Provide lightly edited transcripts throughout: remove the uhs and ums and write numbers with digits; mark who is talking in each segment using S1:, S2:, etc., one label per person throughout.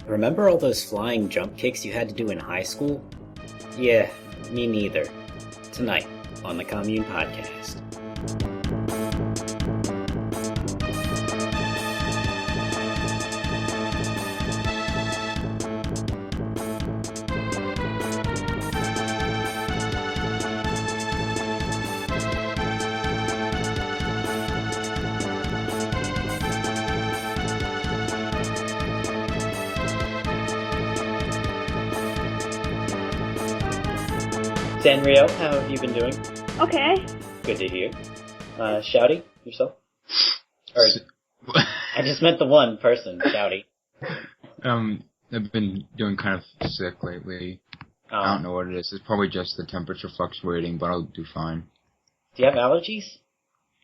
S1: Remember all those flying jump kicks you had to do in high school? Yeah, me neither. Tonight on the Commune podcast. Sanrio, how have you been doing?
S2: Okay.
S1: Good to hear. Shouty, yourself? Or, I just meant the one person, Shouty.
S3: I've been doing kind of sick lately.
S1: Oh.
S3: I don't know what it is. It's probably just the temperature fluctuating, but I'll do fine.
S1: Do you have allergies?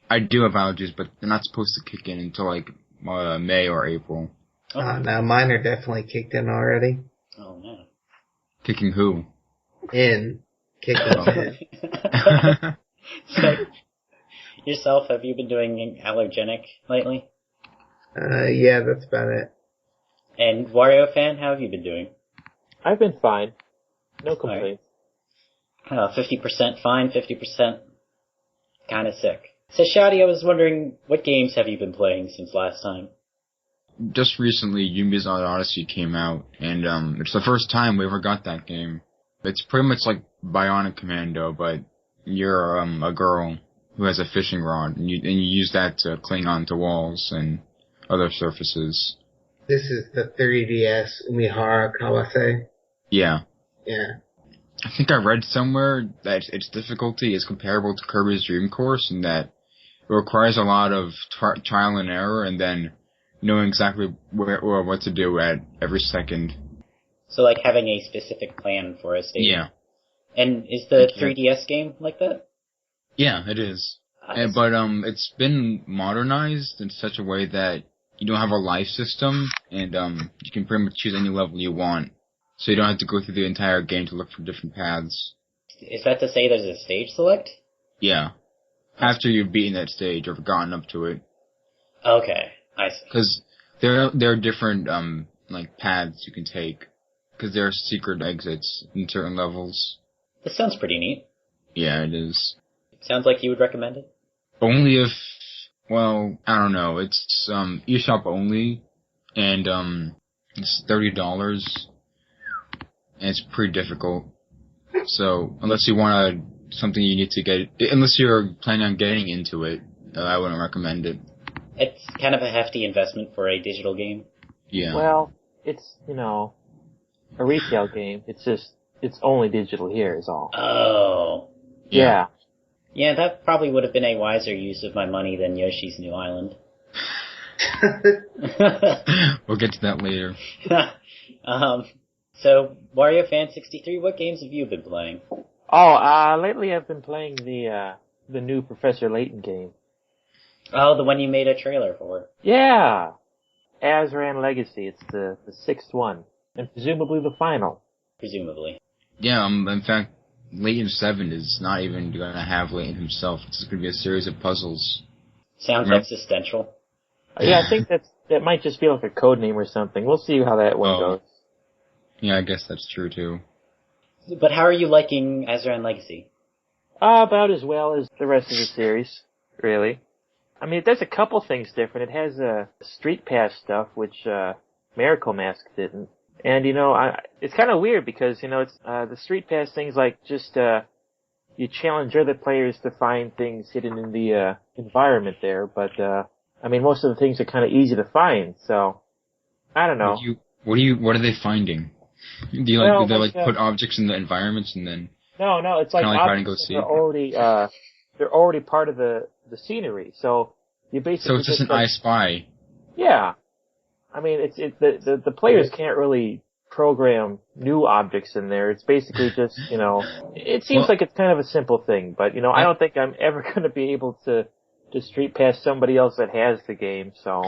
S3: I do have allergies, but they're not supposed to kick in until like May or April.
S4: Oh, no, mine are definitely kicked in already.
S1: Oh, man.
S3: Kicking who?
S4: In. Kicking in.
S1: So, yourself, have you been doing allergenic lately?
S4: Yeah, that's about it.
S1: And Wario fan, how have you been doing?
S5: I've been fine. No complaints.
S1: 50% fine, 50% kind of sick. So, Shouty, I was wondering, what games have you been playing since last time?
S3: Just recently, Yumi's Odyssey came out, and it's the first time we ever got that game. It's pretty much like Bionic Commando, but you're a girl who has a fishing rod, and you use that to cling onto walls and other surfaces.
S4: This is the 3DS Umihara Kawase.
S3: Yeah.
S4: Yeah.
S3: I think I read somewhere that its difficulty is comparable to Kirby's Dream Course, and that it requires a lot of trial and error, and then knowing exactly where or what to do at every second.
S1: So, like, having a specific plan for a stage.
S3: Yeah.
S1: And is the 3DS game like that?
S3: Yeah, it is. But it's been modernized in such a way that you don't have a life system, and you can pretty much choose any level you want. So you don't have to go through the entire game to look for different paths. Is
S1: that to say there's a stage select?
S3: Yeah. After you've beaten that stage or gotten up to it.
S1: Okay, I see.
S3: Because there are different like paths you can take. Because there are secret exits in certain levels.
S1: This sounds pretty neat.
S3: Yeah, it is.
S1: Sounds like you would recommend it?
S3: Only if, well, I don't know. It's eShop only, and it's $30, and it's pretty difficult. So unless you want something you need to get, unless you're planning on getting into it, I wouldn't recommend it.
S1: It's kind of a hefty investment for a digital game.
S3: Yeah.
S5: Well, it's, a retail game. It's only digital here is all.
S1: Oh.
S5: Yeah.
S1: Yeah, that probably would have been a wiser use of my money than Yoshi's New Island.
S3: We'll get to that later.
S1: So, Wario Fan 63, what games have you been playing?
S5: Oh, lately I've been playing the new Professor Layton game.
S1: Oh, the one you made a trailer for.
S5: Yeah! Azran Legacy. It's the sixth one. And presumably the final.
S1: Presumably.
S3: Yeah, in fact, Layton 7 is not even going to have Layton himself. It's just going to be a series of puzzles.
S1: Sounds existential.
S5: Yeah, I think that might just be like a code name or something. We'll see how that one goes.
S3: Yeah, I guess that's true too.
S1: But how are you liking Azran Legacy?
S5: About as well as the rest of the series, really. I mean, it does a couple things different. It has Street Pass stuff, which Miracle Mask didn't. And, it's kind of weird because, it's the Street Pass things like just you challenge other players to find things hidden in the environment there. But, most of the things are kind of easy to find, so I don't know.
S3: What are they finding? Do they put objects in the environments and then...
S5: No, it's like objects that they're already part of the scenery, so you basically...
S3: So it's just an I Spy.
S5: Yeah. I mean, the players can't really program new objects in there. It's basically just, it seems like it's kind of a simple thing, but, I don't think I'm ever going to be able to street pass somebody else that has the game, so...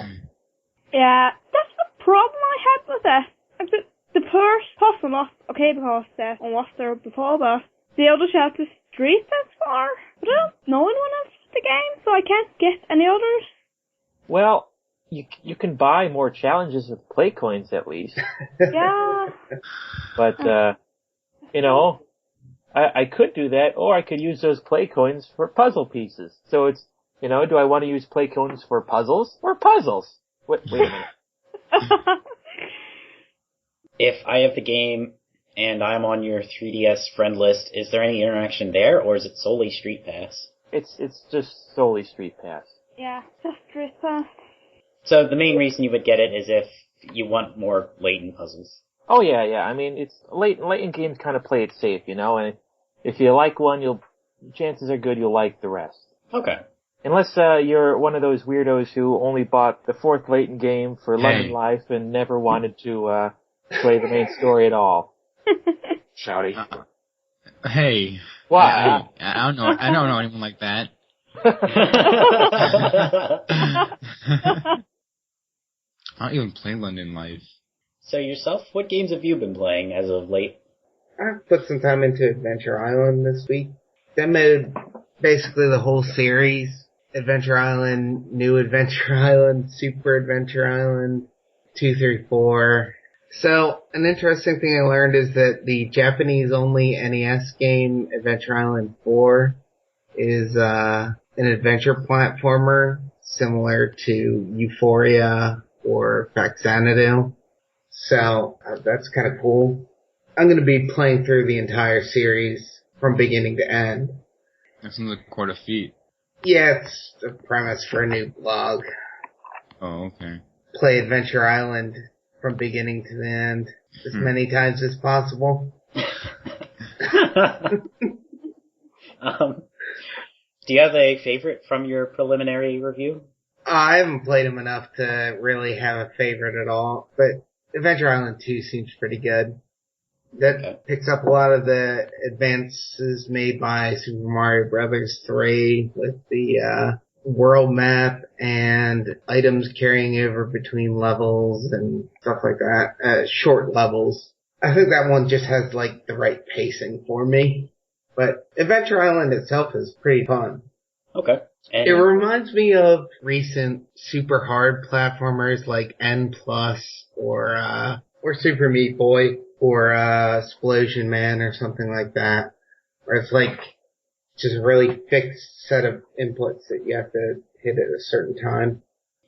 S2: Yeah, that's the problem I had with it. The first puzzle not okay because on what's there before, but the others you have to street this far. But I don't know anyone else with the game, so I can't get any others.
S5: Well, you can buy more challenges with play coins at least.
S2: Yeah.
S5: But, I could do that, or I could use those play coins for puzzle pieces. So it's, do I want to use play coins for puzzles or puzzles? Wait a minute.
S1: If I have the game and I'm on your 3DS friend list, is there any interaction there, or is it solely Street Pass?
S5: It's just solely Street Pass.
S2: Yeah, just Street Pass.
S1: So the main reason you would get it is if you want more latent puzzles.
S5: Oh yeah. I mean, it's late in games kind of play it safe, and if you like one, chances are good you'll like the rest.
S1: Okay.
S5: Unless you're one of those weirdos who only bought the fourth Layton game for London Life and never wanted to play the main story at all. Shouty.
S3: Hey.
S5: What?
S3: I don't know anyone like that. I don't even play London Life.
S1: So yourself, what games have you been playing as of late?
S4: I've put some time into Adventure Island this week. Demoed basically the whole series. Adventure Island, New Adventure Island, Super Adventure Island, 2, 3, 4. So, an interesting thing I learned is that the Japanese-only NES game, Adventure Island 4, is an adventure platformer similar to Euphoria or Faxanadu. So, that's kind of cool. I'm going to be playing through the entire series from beginning to end.
S3: That sounds like quite a feat.
S4: Yeah, it's the premise for a new blog.
S3: Oh, okay.
S4: Play Adventure Island from beginning to the end as many times as possible.
S1: Do you have a favorite from your preliminary review?
S4: I haven't played them enough to really have a favorite at all, but Adventure Island 2 seems pretty good. That picks up a lot of the advances made by Super Mario Bros. 3 with the world map and items carrying over between levels and stuff like that. Short levels. I think that one just has like the right pacing for me. But Adventure Island itself is pretty fun.
S1: Okay. And
S4: it reminds me of recent super hard platformers like N+, or Super Meat Boy, or Explosion Man or something like that. Where it's like just a really fixed set of inputs that you have to hit at a certain time.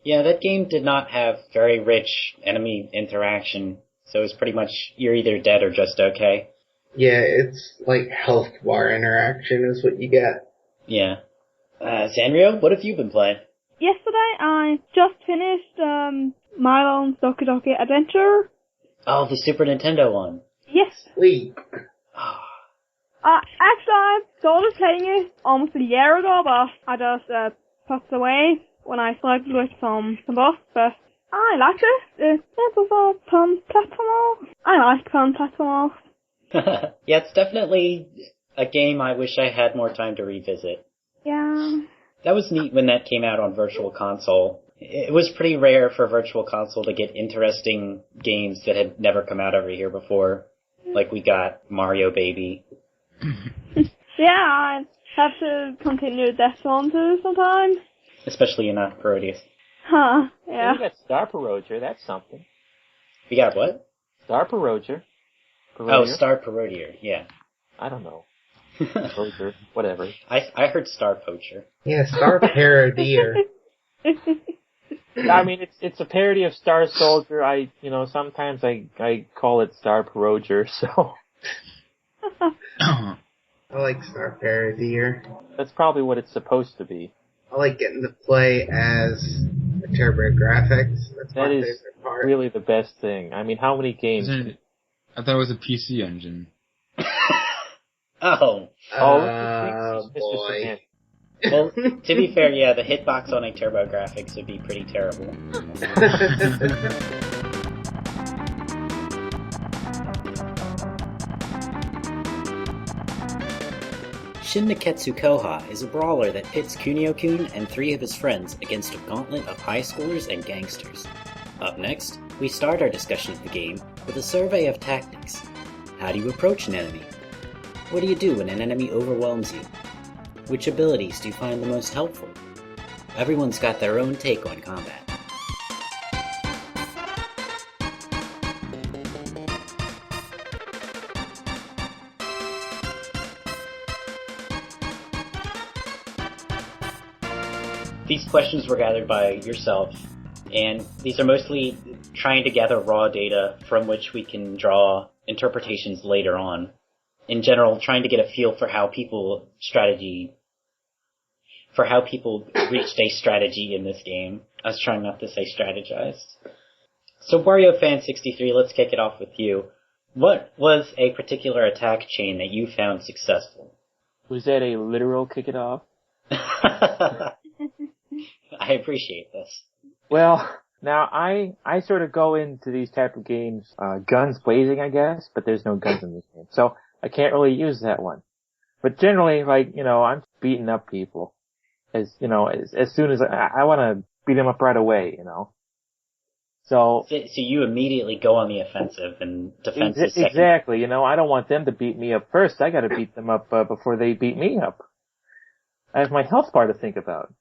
S1: Yeah, that game did not have very rich enemy interaction, so it's pretty much you're either dead or just okay.
S4: Yeah, it's like health bar interaction is what you get.
S1: Yeah. Sanrio, what have you been playing?
S2: Yesterday I just finished Milo's Doki Doki Adventure.
S1: Oh, the Super Nintendo one.
S2: Yes.
S4: Sweet.
S2: Actually, I started playing it almost a year ago, but I just put it away when I started with some boss, but I liked it. It was a fun platformer. I like fun platformers.
S1: Yeah, it's definitely a game I wish I had more time to revisit.
S2: Yeah.
S1: That was neat when that came out on Virtual Console. It was pretty rare for Virtual Console to get interesting games that had never come out over here before. Like we got Mario Baby.
S2: Yeah, I have to continue that one too sometimes.
S1: Especially in Parodius.
S2: Huh, yeah.
S5: You got Star Parodier, that's something.
S1: We got what?
S5: Star Parodier.
S1: Oh, Star Parodier, yeah.
S5: I don't know. Parodier, whatever.
S1: I heard Star Poacher.
S4: Yeah, Star Parodier.
S5: I mean, it's a parody of Star Soldier. Sometimes I call it Star Parodier, so.
S4: I like Star Parodier.
S5: That's probably what it's supposed to be.
S4: I like getting to play as the TurboGraphics. That's my favorite part.
S5: Really the best thing. I mean, how many games?
S3: I thought it was a PC engine.
S1: Oh.
S4: Boy.
S1: Well, to be fair, yeah, the hitbox on a TurboGrafx would be pretty terrible. Shin Nekketsu Kouha is a brawler that pits Kunio-kun and 3 of his friends against a gauntlet of high schoolers and gangsters. Up next, we start our discussion of the game with a survey of tactics. How do you approach an enemy? What do you do when an enemy overwhelms you? Which abilities do you find the most helpful? Everyone's got their own take on combat. these questions were gathered by yourself, and these are mostly trying to gather raw data from which we can draw interpretations later on. In general, trying to get a feel for how people reached a strategy in this game. I was trying not to say strategized. So Wario Fan 63, let's kick it off with you. What was a particular attack chain that you found successful?
S5: Was that a literal kick it off?
S1: I appreciate this.
S5: Well, now I sort of go into these type of games, guns blazing, I guess, but there's no guns in this game. So I can't really use that one. But generally, I'm beating up people. As soon as I want to beat them up right away, So
S1: you immediately go on the offensive and defense is second.
S5: Exactly. I don't want them to beat me up first. I got to beat them up before they beat me up. I have my health bar to think about.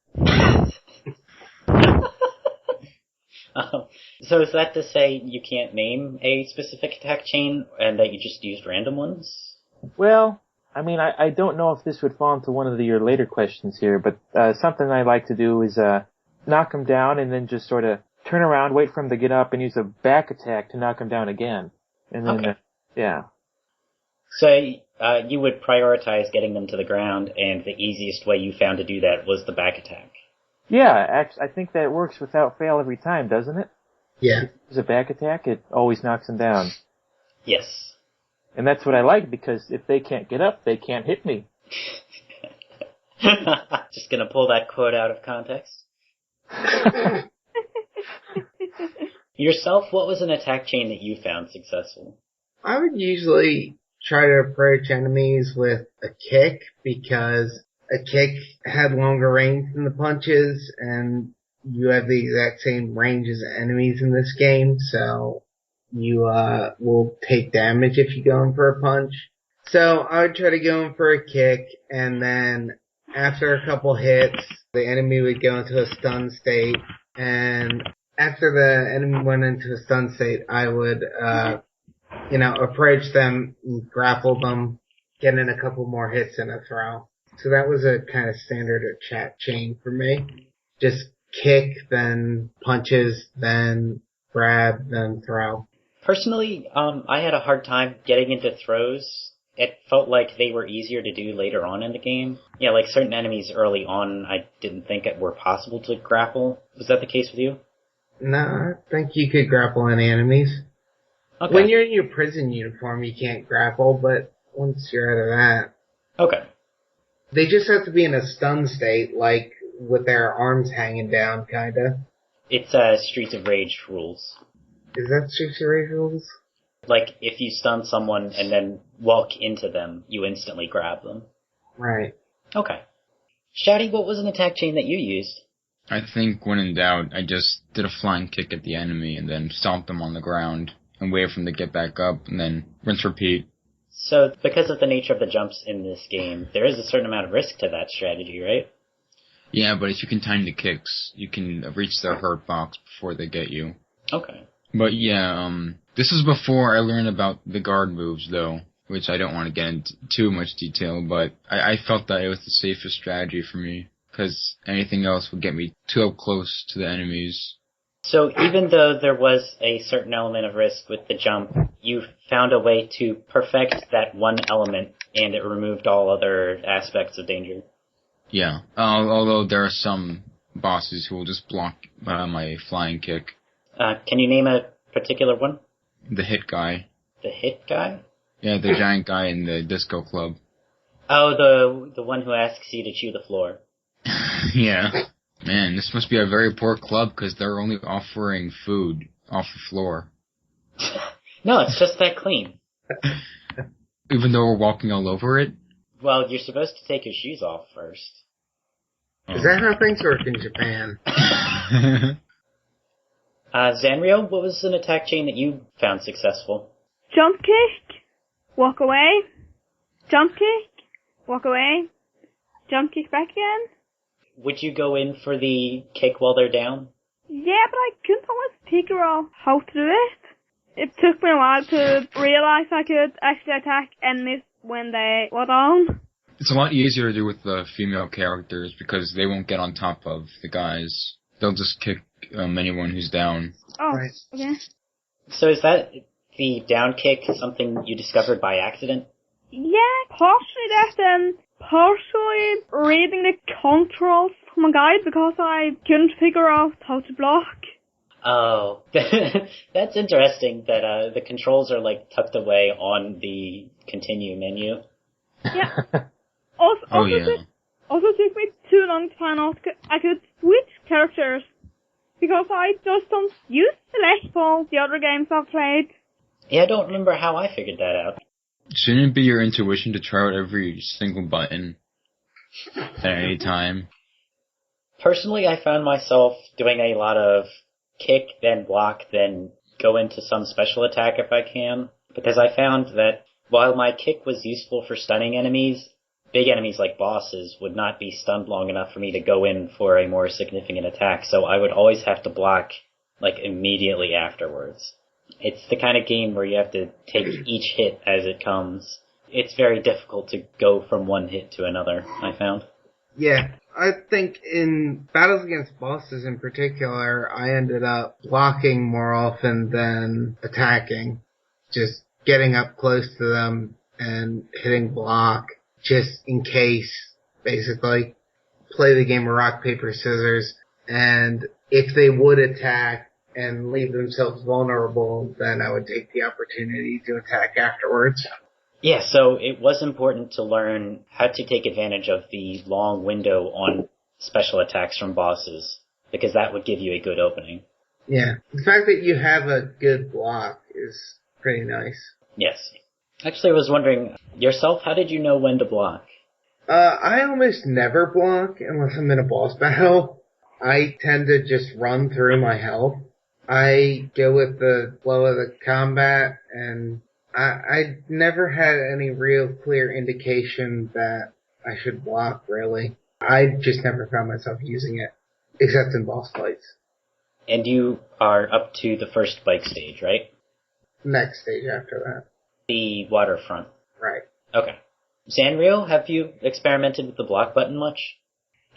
S1: So is that to say you can't name a specific attack chain and that you just used random ones?
S5: Well, I don't know if this would fall into one of your later questions here, but something I like to do is knock them down and then just sort of turn around, wait for him to get up, and use a back attack to knock him down again. And then, yeah.
S1: So you would prioritize getting them to the ground, and the easiest way you found to do that was the back attack.
S5: Yeah, actually, I think that works without fail every time, doesn't it?
S4: Yeah.
S5: If it's a back attack, it always knocks them down.
S1: Yes.
S5: And that's what I like, because if they can't get up, they can't hit me.
S1: Just gonna pull that quote out of context. Yourself, what was an attack chain that you found successful?
S4: I would usually try to approach enemies with a kick, because a kick had longer range than the punches, and you have the exact same range as enemies in this game, so you will take damage if you go in for a punch. So I would try to go in for a kick, and then after a couple hits, the enemy would go into a stun state, and after the enemy went into a stun state, I would, approach them, grapple them, get in a couple more hits and a throw. So that was a kind of standard attack chain for me. Just kick, then punches, then grab, then throw.
S1: Personally, I had a hard time getting into throws. It felt like they were easier to do later on in the game. Yeah, like certain enemies early on I didn't think it were possible to grapple. Was that the case with you?
S4: No, I think you could grapple any enemies.
S1: Okay.
S4: When you're in your prison uniform, you can't grapple, but once you're out of that...
S1: Okay.
S4: They just have to be in a stun state, like, with their arms hanging down, kinda.
S1: It's Streets of Rage rules.
S4: Is that Streets of Rage rules?
S1: Like, if you stun someone and then walk into them, you instantly grab them.
S4: Right.
S1: Okay. Shouty, what was an attack chain that you used?
S3: I think when in doubt, I just did a flying kick at the enemy and then stomped them on the ground and wait for them to get back up and then rinse repeat.
S1: So, because of the nature of the jumps in this game, there is a certain amount of risk to that strategy, right?
S3: Yeah, but if you can time the kicks, you can reach their hurt box before they get you.
S1: Okay.
S3: But yeah, this is before I learned about the guard moves, though, which I don't want to get into too much detail, but I felt that it was the safest strategy for me, because anything else would get me too up close to the enemies.
S1: So even though there was a certain element of risk with the jump, you found a way to perfect that one element, and it removed all other aspects of danger.
S3: Yeah, although there are some bosses who will just block my flying kick.
S1: Can you name a particular one?
S3: The hit guy.
S1: The hit guy?
S3: Yeah, the giant guy in the disco club.
S1: Oh, the one who asks you to chew the floor.
S3: Yeah. Man, this must be a very poor club because they're only offering food off the floor.
S1: No, it's just that clean.
S3: Even though we're walking all over it?
S1: Well, you're supposed to take your shoes off first.
S4: Is that how things work in Japan?
S1: Zanrio, what was an attack chain that you found successful?
S2: Jump kick, walk away, jump kick, walk away, jump kick back again.
S1: Would you go in for the kick while they're down?
S2: Yeah, but I couldn't always figure out how to do it. It took me a while to realize I could actually attack enemies when they were down.
S3: It's a lot easier to do with the female characters because they won't get on top of the guys. They'll just kick anyone who's down.
S2: Oh,
S4: Right.
S2: okay.
S1: So is that the down kick something you discovered by accident?
S2: Yeah, partially that and partially reading the controls from a guide because I couldn't figure out how to block.
S1: Oh, that's interesting that the controls are like tucked away on the continue menu.
S2: Yeah. Also took me too long to find out I could switch characters because I just don't use select for the other games I've played.
S1: Yeah, I don't remember how I figured that out.
S3: Shouldn't it be your intuition to try out every single button at any time?
S1: Personally, I found myself doing a lot of kick, then block, then go into some special attack if I can, because I found that while my kick was useful for stunning enemies, big enemies like bosses would not be stunned long enough for me to go in for a more significant attack, so I would always have to block, like, immediately afterwards. It's the kind of game where you have to take each hit as it comes. It's very difficult to go from one hit to another, I found.
S4: Yeah, I think in battles against bosses in particular, I ended up blocking more often than attacking. Just getting up close to them and hitting block, just in case, basically. Play the game of rock, paper, scissors, and if they would attack and leave themselves vulnerable, then I would take the opportunity to attack afterwards.
S1: Yeah, so it was important to learn how to take advantage of the long window on special attacks from bosses, because that would give you a good opening.
S4: Yeah. The fact that you have a good block is pretty nice.
S1: Yes. Actually, I was wondering, yourself, how did you know when to block?
S4: I almost never block unless I'm in a boss battle. I tend to just run through my health. I go with the flow of the combat, and I never had any real clear indication that I should block, really. I just never found myself using it, except in boss fights.
S1: And you are up to the first bike stage, right?
S4: Next stage after that.
S1: The waterfront.
S4: Right.
S1: Okay. Sanrio, have you experimented with the block button much?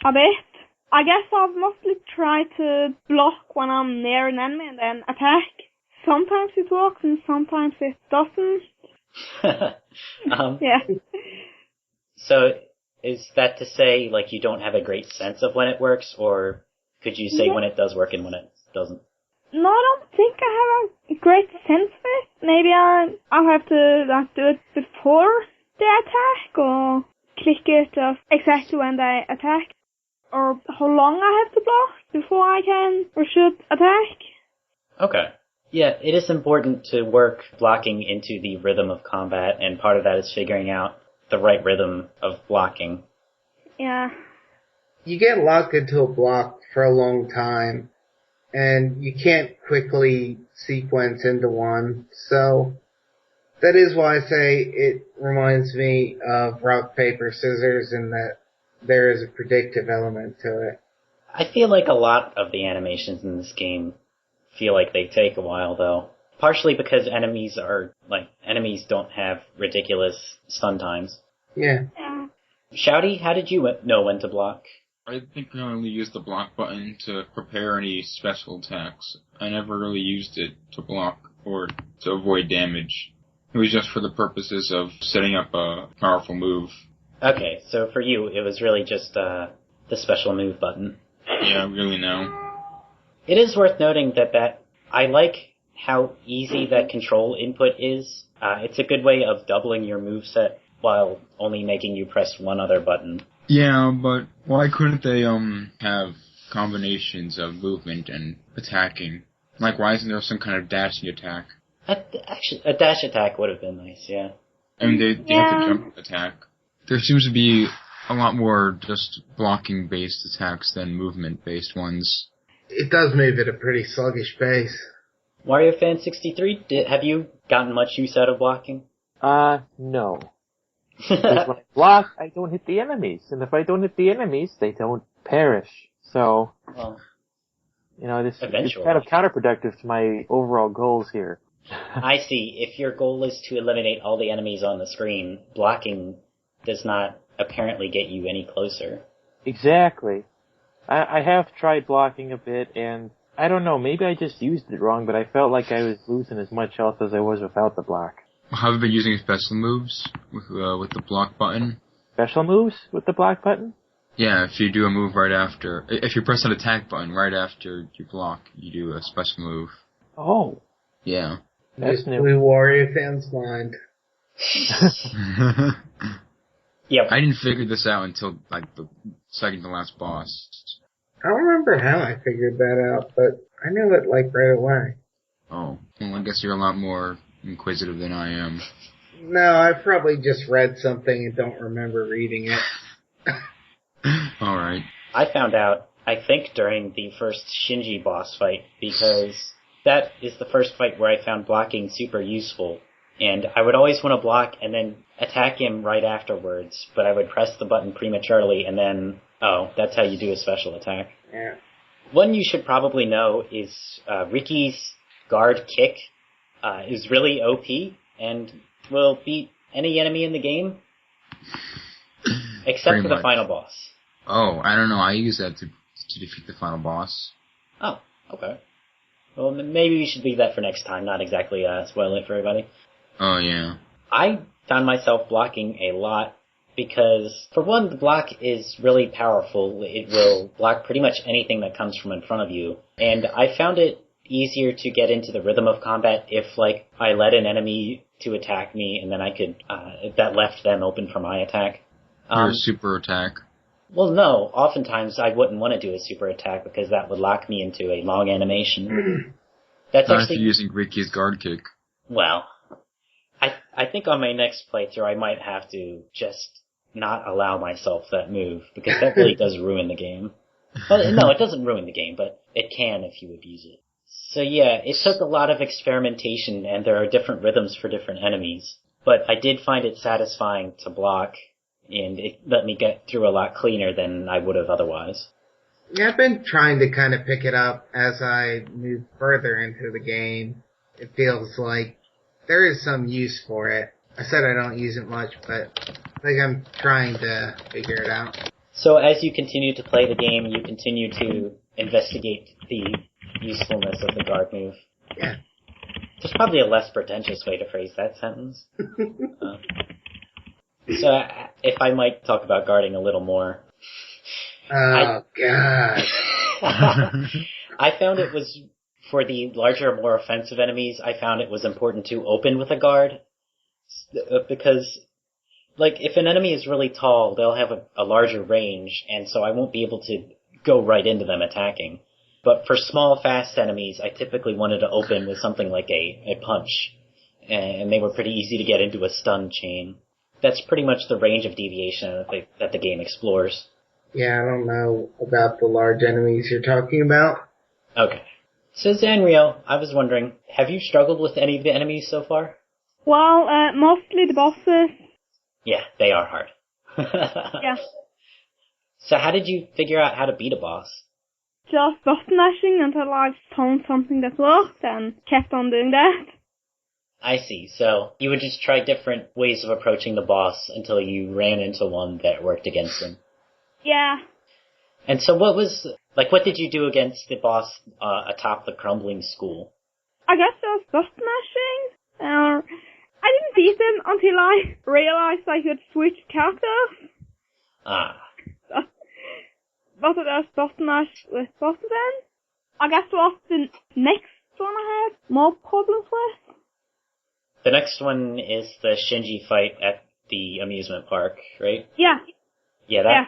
S2: A bit. I guess I've mostly tried to block when I'm near an enemy and then attack. Sometimes it works and sometimes it doesn't. Yeah.
S1: So, is that to say, like, you don't have a great sense of when it works, or could you say when it does work and when it doesn't?
S2: No, I don't think I have a great sense of it. Maybe I'll have to do it before they attack, or click it exactly when they attack, or how long I have to block before I can or should attack.
S1: Okay. Yeah, it is important to work blocking into the rhythm of combat, and part of that is figuring out the right rhythm of blocking.
S2: Yeah.
S4: You get locked into a block for a long time, and you can't quickly sequence into one, so that is why I say it reminds me of rock, paper, scissors in that there is a predictive element to it.
S1: I feel like a lot of the animations in this game feel like they take a while, though. Partially because enemies don't have ridiculous stun times.
S4: Yeah.
S1: Shouty, how did you know when to block?
S3: I think I only used the block button to prepare any special attacks. I never really used it to block or to avoid damage. It was just for the purposes of setting up a powerful move.
S1: Okay, so for you, it was really just the special move button.
S3: Yeah, really no.
S1: It is worth noting that I like how easy that control input is. It's a good way of doubling your moveset while only making you press one other button.
S3: Yeah, but why couldn't they have combinations of movement and attacking? Like, why isn't there some kind of dashing attack?
S1: Actually, a dash attack would have been nice, yeah.
S3: I mean, they have to jump attack. There seems to be a lot more just blocking-based attacks than movement-based ones.
S4: It does move at a pretty sluggish pace.
S1: Wario Fan 63, have you gotten much use out of blocking?
S5: No. Because when I block, I don't hit the enemies. And if I don't hit the enemies, they don't perish. So, this is kind of counterproductive to my overall goals here.
S1: I see. If your goal is to eliminate all the enemies on the screen, blocking does not apparently get you any closer.
S5: Exactly. I have tried blocking a bit, and I don't know, maybe I just used it wrong, but I felt like I was losing as much health as I was without the block.
S3: Have you been using special moves with the block button?
S5: Special moves with the block button?
S3: Yeah, if you do a move right after, if you press an attack button right after you block, you do a special move.
S5: Oh.
S3: Yeah.
S5: That's new.
S4: Blue Warrior fans mind.
S1: Yep.
S3: I didn't figure this out until, like, the second to last boss.
S4: I don't remember how I figured that out, but I knew it, like, right away.
S3: Oh. Well, I guess you're a lot more inquisitive than I am.
S4: No, I probably just read something and don't remember reading it.
S3: Alright.
S1: I found out, I think, during the first Shinji boss fight, because that is the first fight where I found blocking super useful. And I would always want to block and then attack him right afterwards, but I would press the button prematurely and then, that's how you do a special attack.
S4: Yeah.
S1: One you should probably know is Ricky's guard kick is really OP and will beat any enemy in the game, except
S3: Pretty
S1: for the
S3: much.
S1: final boss.
S3: Oh, I don't know. I use that to defeat the final boss.
S1: Oh, okay. Well, maybe we should leave that for next time, not exactly spoil it for everybody.
S3: Oh, yeah.
S1: I found myself blocking a lot because, for one, the block is really powerful. It will block pretty much anything that comes from in front of you. And I found it easier to get into the rhythm of combat if, like, I led an enemy to attack me and then I could, that left them open for my attack.
S3: Your super attack.
S1: Well, no. Oftentimes I wouldn't want to do a super attack because that would lock me into a long animation. That's
S3: Not
S1: actually...
S3: if you're using Ricky's guard kick.
S1: Well, I think on my next playthrough I might have to just not allow myself that move, because that really does ruin the game. Well, no, it doesn't ruin the game, but it can if you abuse it. So yeah, it took a lot of experimentation, and there are different rhythms for different enemies. But I did find it satisfying to block, and it let me get through a lot cleaner than I would have otherwise.
S4: Yeah, I've been trying to kind of pick it up as I move further into the game. It feels like there is some use for it. I said I don't use it much, but I think I'm trying to figure it out.
S1: So as you continue to play the game, you continue to investigate the usefulness of the guard move.
S4: Yeah.
S1: There's probably a less pretentious way to phrase that sentence. So if I might talk about guarding a little more.
S4: Oh, God.
S1: I found it was, for the larger, more offensive enemies, I found it was important to open with a guard. Because, like, if an enemy is really tall, they'll have a larger range, and so I won't be able to go right into them attacking. But for small, fast enemies, I typically wanted to open with something like a punch. And they were pretty easy to get into a stun chain. That's pretty much the range of deviation that the game explores.
S4: Yeah, I don't know about the large enemies you're talking about.
S1: Okay. So Zanrio, I was wondering, have you struggled with any of the enemies so far?
S2: Well, mostly the bosses.
S1: Yeah, they are hard.
S2: Yeah.
S1: So how did you figure out how to beat a boss?
S2: Just button mashing until I found something that worked and kept on doing that.
S1: I see. So you would just try different ways of approaching the boss until you ran into one that worked against him.
S2: Yeah.
S1: And so what did you do against the boss atop the crumbling school?
S2: I guess just button mashing. I didn't beat him until I realized I could switch characters.
S1: Ah.
S2: But I just button mash with button then. I guess what's the next one I had more problems with?
S1: The next one is the Shinji fight at the amusement park, right?
S2: Yeah.
S1: Yeah,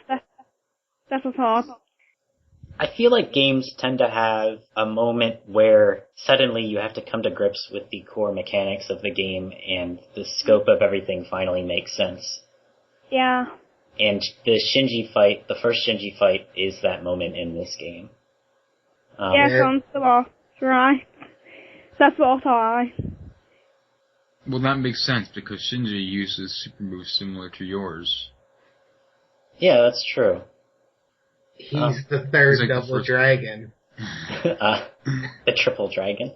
S2: That was hard.
S1: I feel like games tend to have a moment where suddenly you have to come to grips with the core mechanics of the game and the scope of everything finally makes sense.
S2: Yeah.
S1: And the Shinji fight, the first Shinji fight, is that moment in this game.
S2: Comes the boss, right. That's what I...
S3: Well, that makes sense, because Shinji uses super moves similar to yours.
S1: Yeah, that's true.
S4: He's the third
S3: like
S4: double dragon.
S1: The triple dragon.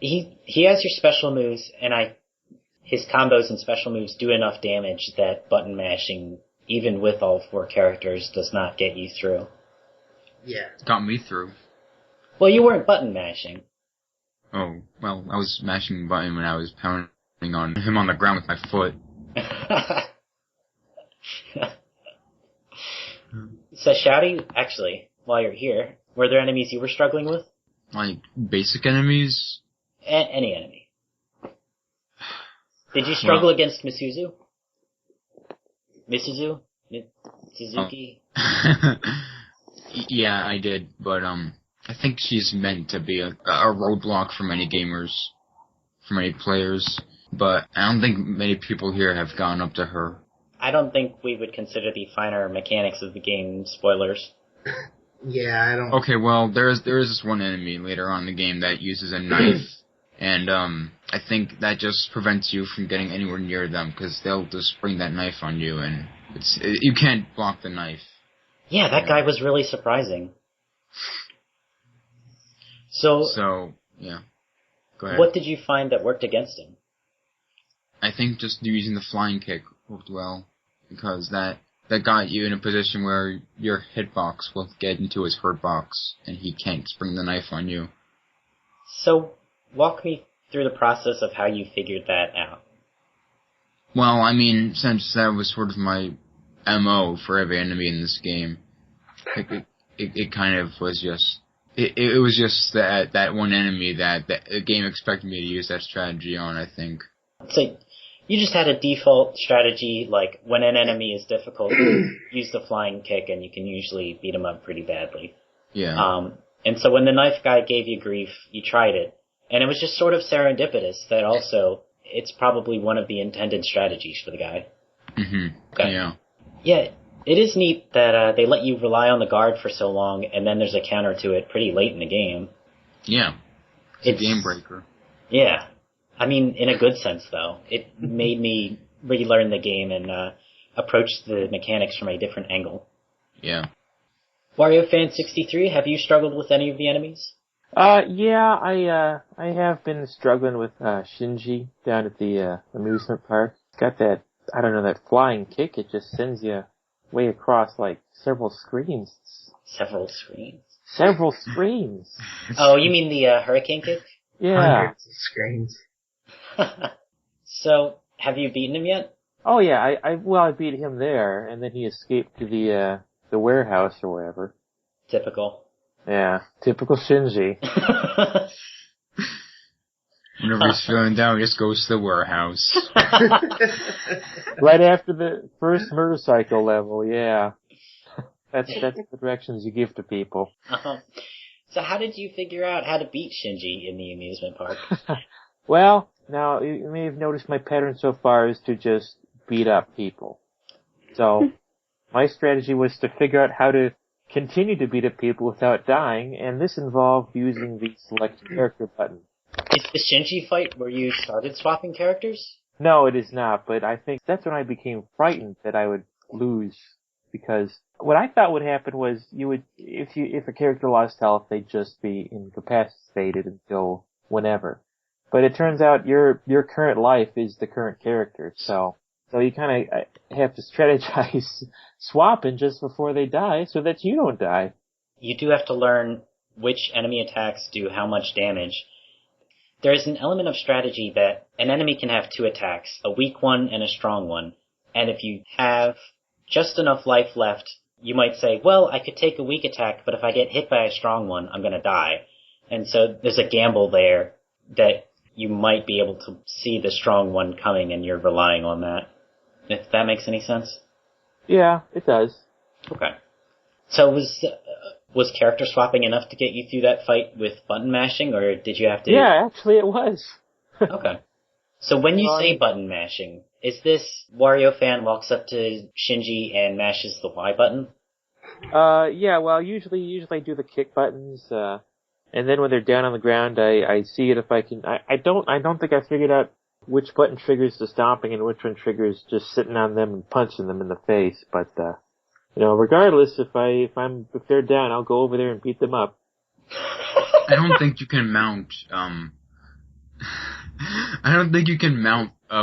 S1: He has your special moves, and his combos and special moves do enough damage that button mashing even with all 4 characters, does not get you through.
S4: Yeah.
S3: Got me through.
S1: Well, you weren't button mashing.
S3: Oh, well, I was mashing the button when I was pounding on him on the ground with my foot.
S1: So, Shouty, actually, while you're here, were there enemies you were struggling with?
S3: Like, basic enemies?
S1: Any enemy. Did you struggle against Misuzu? Misuzu? Suzuki?
S3: Yeah, I did, but, I think she's meant to be a roadblock for many gamers, for many players, but I don't think many people here have gone up to her.
S1: I don't think we would consider the finer mechanics of the game spoilers.
S4: Yeah, I don't...
S3: Okay, well, there is this one enemy later on in the game that uses a knife, and, I think that just prevents you from getting anywhere near them, because they'll just bring that knife on you, and you can't block the knife.
S1: Yeah, that guy was really surprising. So,
S3: yeah. Go ahead.
S1: What did you find that worked against him?
S3: I think just using the flying kick worked well, because that got you in a position where your hitbox will get into his hurt box, and he can't spring the knife on you.
S1: So, walk me through the process of how you figured that out.
S3: Well, I mean, since that was sort of my MO for every enemy in this game, it kind of was just... It was just that one enemy that the game expected me to use that strategy on, I think. So,
S1: you just had a default strategy, like, when an enemy is difficult, use the flying kick and you can usually beat him up pretty badly.
S3: Yeah.
S1: And so when the knife guy gave you grief, you tried it. And it was just sort of serendipitous that also, it's probably one of the intended strategies for the guy.
S3: Mm-hmm.
S1: Okay.
S3: Yeah.
S1: Yeah. It is neat that they let you rely on the guard for so long, and then there's a counter to it pretty late in the game.
S3: Yeah. It's a game breaker.
S1: Yeah. I mean, in a good sense, though. It made me relearn the game and approach the mechanics from a different angle.
S3: Yeah.
S1: Wario Fan 63, have you struggled with any of the enemies?
S5: Yeah, I have been struggling with Shinji down at the amusement park. It's got that, I don't know, that flying kick. It just sends you way across, like, several screens.
S1: Several screens?
S5: Several screens.
S1: Oh, you mean the hurricane kick?
S5: Yeah.
S4: Hundreds of screens.
S1: So, have you beaten him yet?
S5: Oh yeah, I beat him there, and then he escaped to the warehouse or whatever.
S1: Typical.
S5: Yeah, typical Shinji.
S3: Whenever he's feeling down, he just goes to the warehouse.
S5: Right after the first motorcycle level, yeah. That's the directions you give to people.
S1: So how did you figure out how to beat Shinji in the amusement park?
S5: Well, now, you may have noticed my pattern so far is to just beat up people. So, my strategy was to figure out how to continue to beat up people without dying, and this involved using the select character button.
S1: Is the Shinji fight where you started swapping characters?
S5: No, it is not, but I think that's when I became frightened that I would lose, because what I thought would happen was if a character lost health, they'd just be incapacitated until whenever. But it turns out your current life is the current character, so you kind of have to strategize swapping just before they die so that you don't die.
S1: You do have to learn which enemy attacks do how much damage. There is an element of strategy that an enemy can have 2 attacks, a weak one and a strong one. And if you have just enough life left, you might say, well, I could take a weak attack, but if I get hit by a strong one, I'm going to die. And so there's a gamble there that you might be able to see the strong one coming and you're relying on that. If that makes any sense?
S5: Yeah, it does.
S1: Okay. So was character swapping enough to get you through that fight with button mashing, or did you have to...
S5: Yeah, actually it was.
S1: Okay. So when you say button mashing, is this Wario Fan walks up to Shinji and mashes the Y button?
S5: Yeah, well, usually I do the kick buttons, and then when they're down on the ground, I see it if I can... I don't think I figured out which button triggers the stomping and which one triggers just sitting on them and punching them in the face, but, regardless, if they're down, I'll go over there and beat them up.
S3: I don't think you can mount,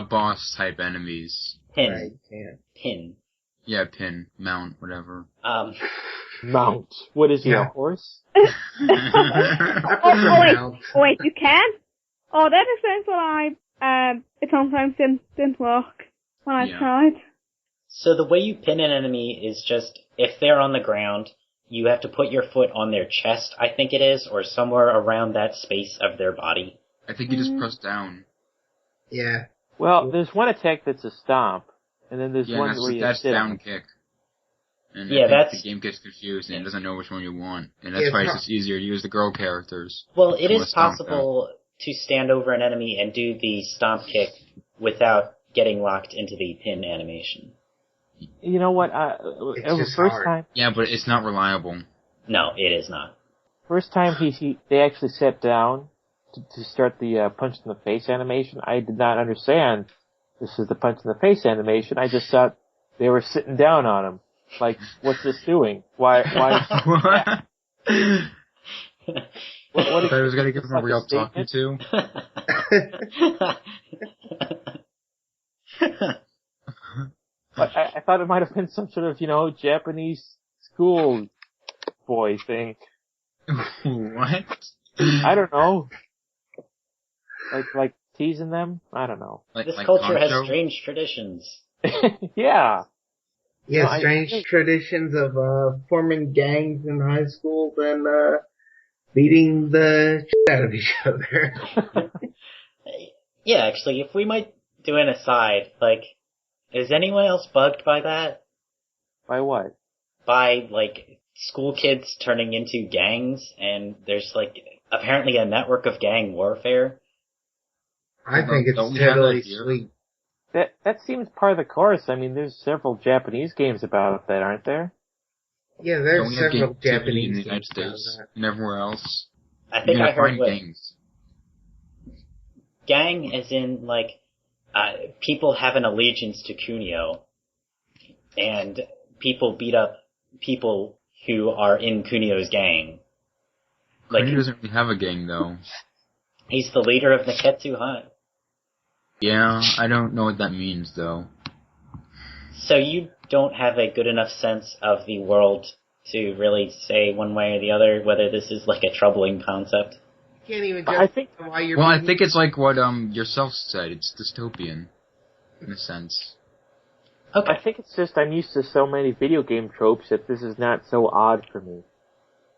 S3: boss type enemies.
S1: Pin.
S4: Right, yeah.
S1: Pin.
S3: Yeah, pin, mount, whatever.
S5: Mount. What is he,
S4: Yeah.
S5: a horse?
S2: Wait, you can? Oh, that explains why it sometimes didn't work when I tried.
S1: So the way you pin an enemy is just, if they're on the ground, you have to put your foot on their chest, I think it is, or somewhere around that space of their body.
S3: I think you just press down.
S4: Yeah.
S5: Well, there's one attack that's a stomp, and then there's one where you
S3: that's
S5: sit
S3: down
S5: on.
S3: kick. And
S1: Yeah,
S3: I think
S1: that's...
S3: the game gets confused and it doesn't know which one you want. And that's why it's just easier to use the girl characters.
S1: Well, it is possible to stand over an enemy and do the stomp kick without getting locked into the pin animation.
S5: You know what?
S4: It's
S5: It was
S4: just
S5: first
S4: hard.
S5: time.
S3: Yeah, but it's not reliable.
S1: No, it is not.
S5: First time they actually sat down to start the punch in the face animation. I did not understand this is the punch in the face animation. I just thought they were sitting down on him. Like, what's this doing? Why?
S3: What?
S5: What
S3: I thought I was gonna give him a real talking to.
S5: But I thought it might have been some sort of, Japanese school boy thing.
S3: What?
S5: I don't know. Like teasing them? I don't know.
S1: This culture has strange traditions.
S5: Yeah.
S4: Yeah, strange traditions of forming gangs in high school and beating the shit out of each other.
S1: Yeah, actually, if we might do an aside, is anyone else bugged by that?
S5: By what?
S1: By, school kids turning into gangs, and there's, apparently a network of gang warfare?
S4: I think it's totally sweet.
S5: That seems part of the course. I mean, there's several Japanese games about that, aren't there?
S4: Yeah, there's several Japanese
S3: in the
S4: games
S3: United States and everywhere else.
S1: I think I heard
S3: gangs.
S1: Gang as in, people have an allegiance to Kunio, and people beat up people who are in Kunio's gang.
S3: Kunio doesn't really have a gang, though.
S1: He's the leader of Nekketsu Kouha.
S3: Yeah, I don't know what that means, though.
S1: So you don't have a good enough sense of the world to really say one way or the other whether this is, a troubling concept?
S4: You can't even justify why you're
S3: I think it's like what yourself said. It's dystopian, in a sense.
S1: Okay.
S5: I think it's just I'm used to so many video game tropes that this is not so odd for me.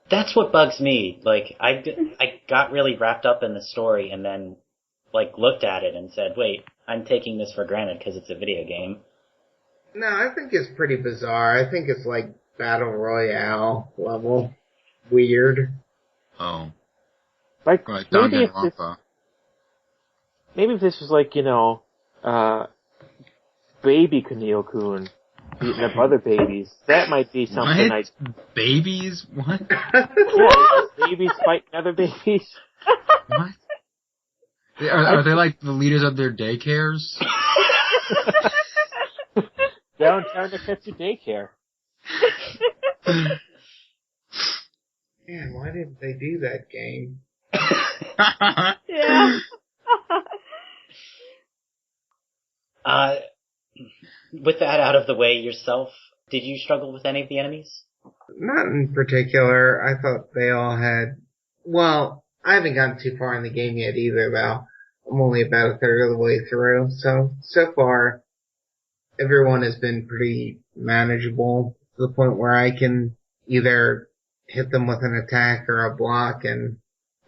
S1: That's what bugs me. I got really wrapped up in the story and then, looked at it and said, wait, I'm taking this for granted because it's a video game.
S4: No, I think it's pretty bizarre. I think it's like Battle Royale level. Weird.
S3: Oh.
S5: Maybe if this was baby Kunio-kun beating up other babies, that might be something
S3: what? Babies? What?
S5: Yeah, babies fighting other babies.
S3: What? Are they like the leaders of their daycares?
S5: Downtown Nekketsu daycare.
S4: Man, why didn't they do that game?
S2: Yeah.
S1: With that out of the way yourself, did you struggle with any of the enemies?
S4: Not in particular. I thought they all had... Well, I haven't gotten too far in the game yet either, though. I'm only about a third of the way through. So far, everyone has been pretty manageable to the point where I can either hit them with an attack or a block and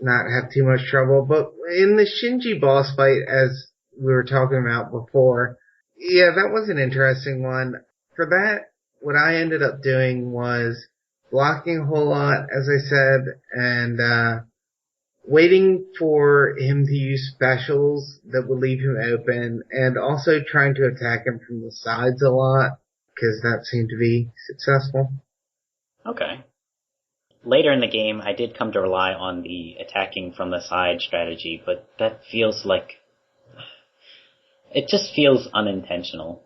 S4: not have too much trouble. But in the Shinji boss fight, as we were talking about before, yeah, that was an interesting one. For that, what I ended up doing was blocking a whole lot, as I said, and waiting for him to use specials that would leave him open, and also trying to attack him from the sides a lot, because that seemed to be successful.
S1: Okay. Later in the game, I did come to rely on the attacking from the side strategy, but that feels it just feels unintentional.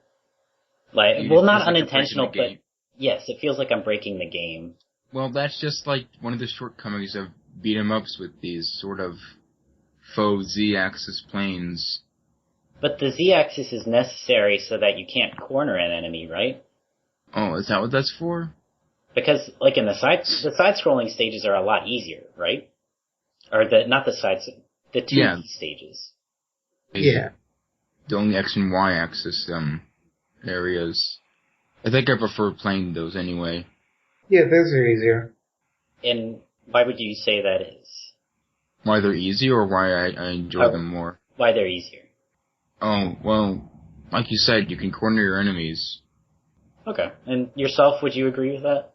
S1: Not unintentional, but yes, it feels like I'm breaking the game.
S3: Well, that's just one of the shortcomings of beat 'em ups with these sort of faux Z-axis planes.
S1: But the Z-axis is necessary so that you can't corner an enemy, right?
S3: Oh, is that what that's for?
S1: Because, like, in the side-scrolling stages are a lot easier, right? Or not the 2D stages.
S4: Yeah.
S3: The only X and Y axis, areas. I think I prefer playing those anyway.
S4: Yeah, those are easier.
S1: And why would you say that is?
S3: Why they're easier or why I enjoy them more?
S1: Why they're easier.
S3: Oh, well, like you said, you can corner your enemies.
S1: Okay. And yourself, would you agree with that?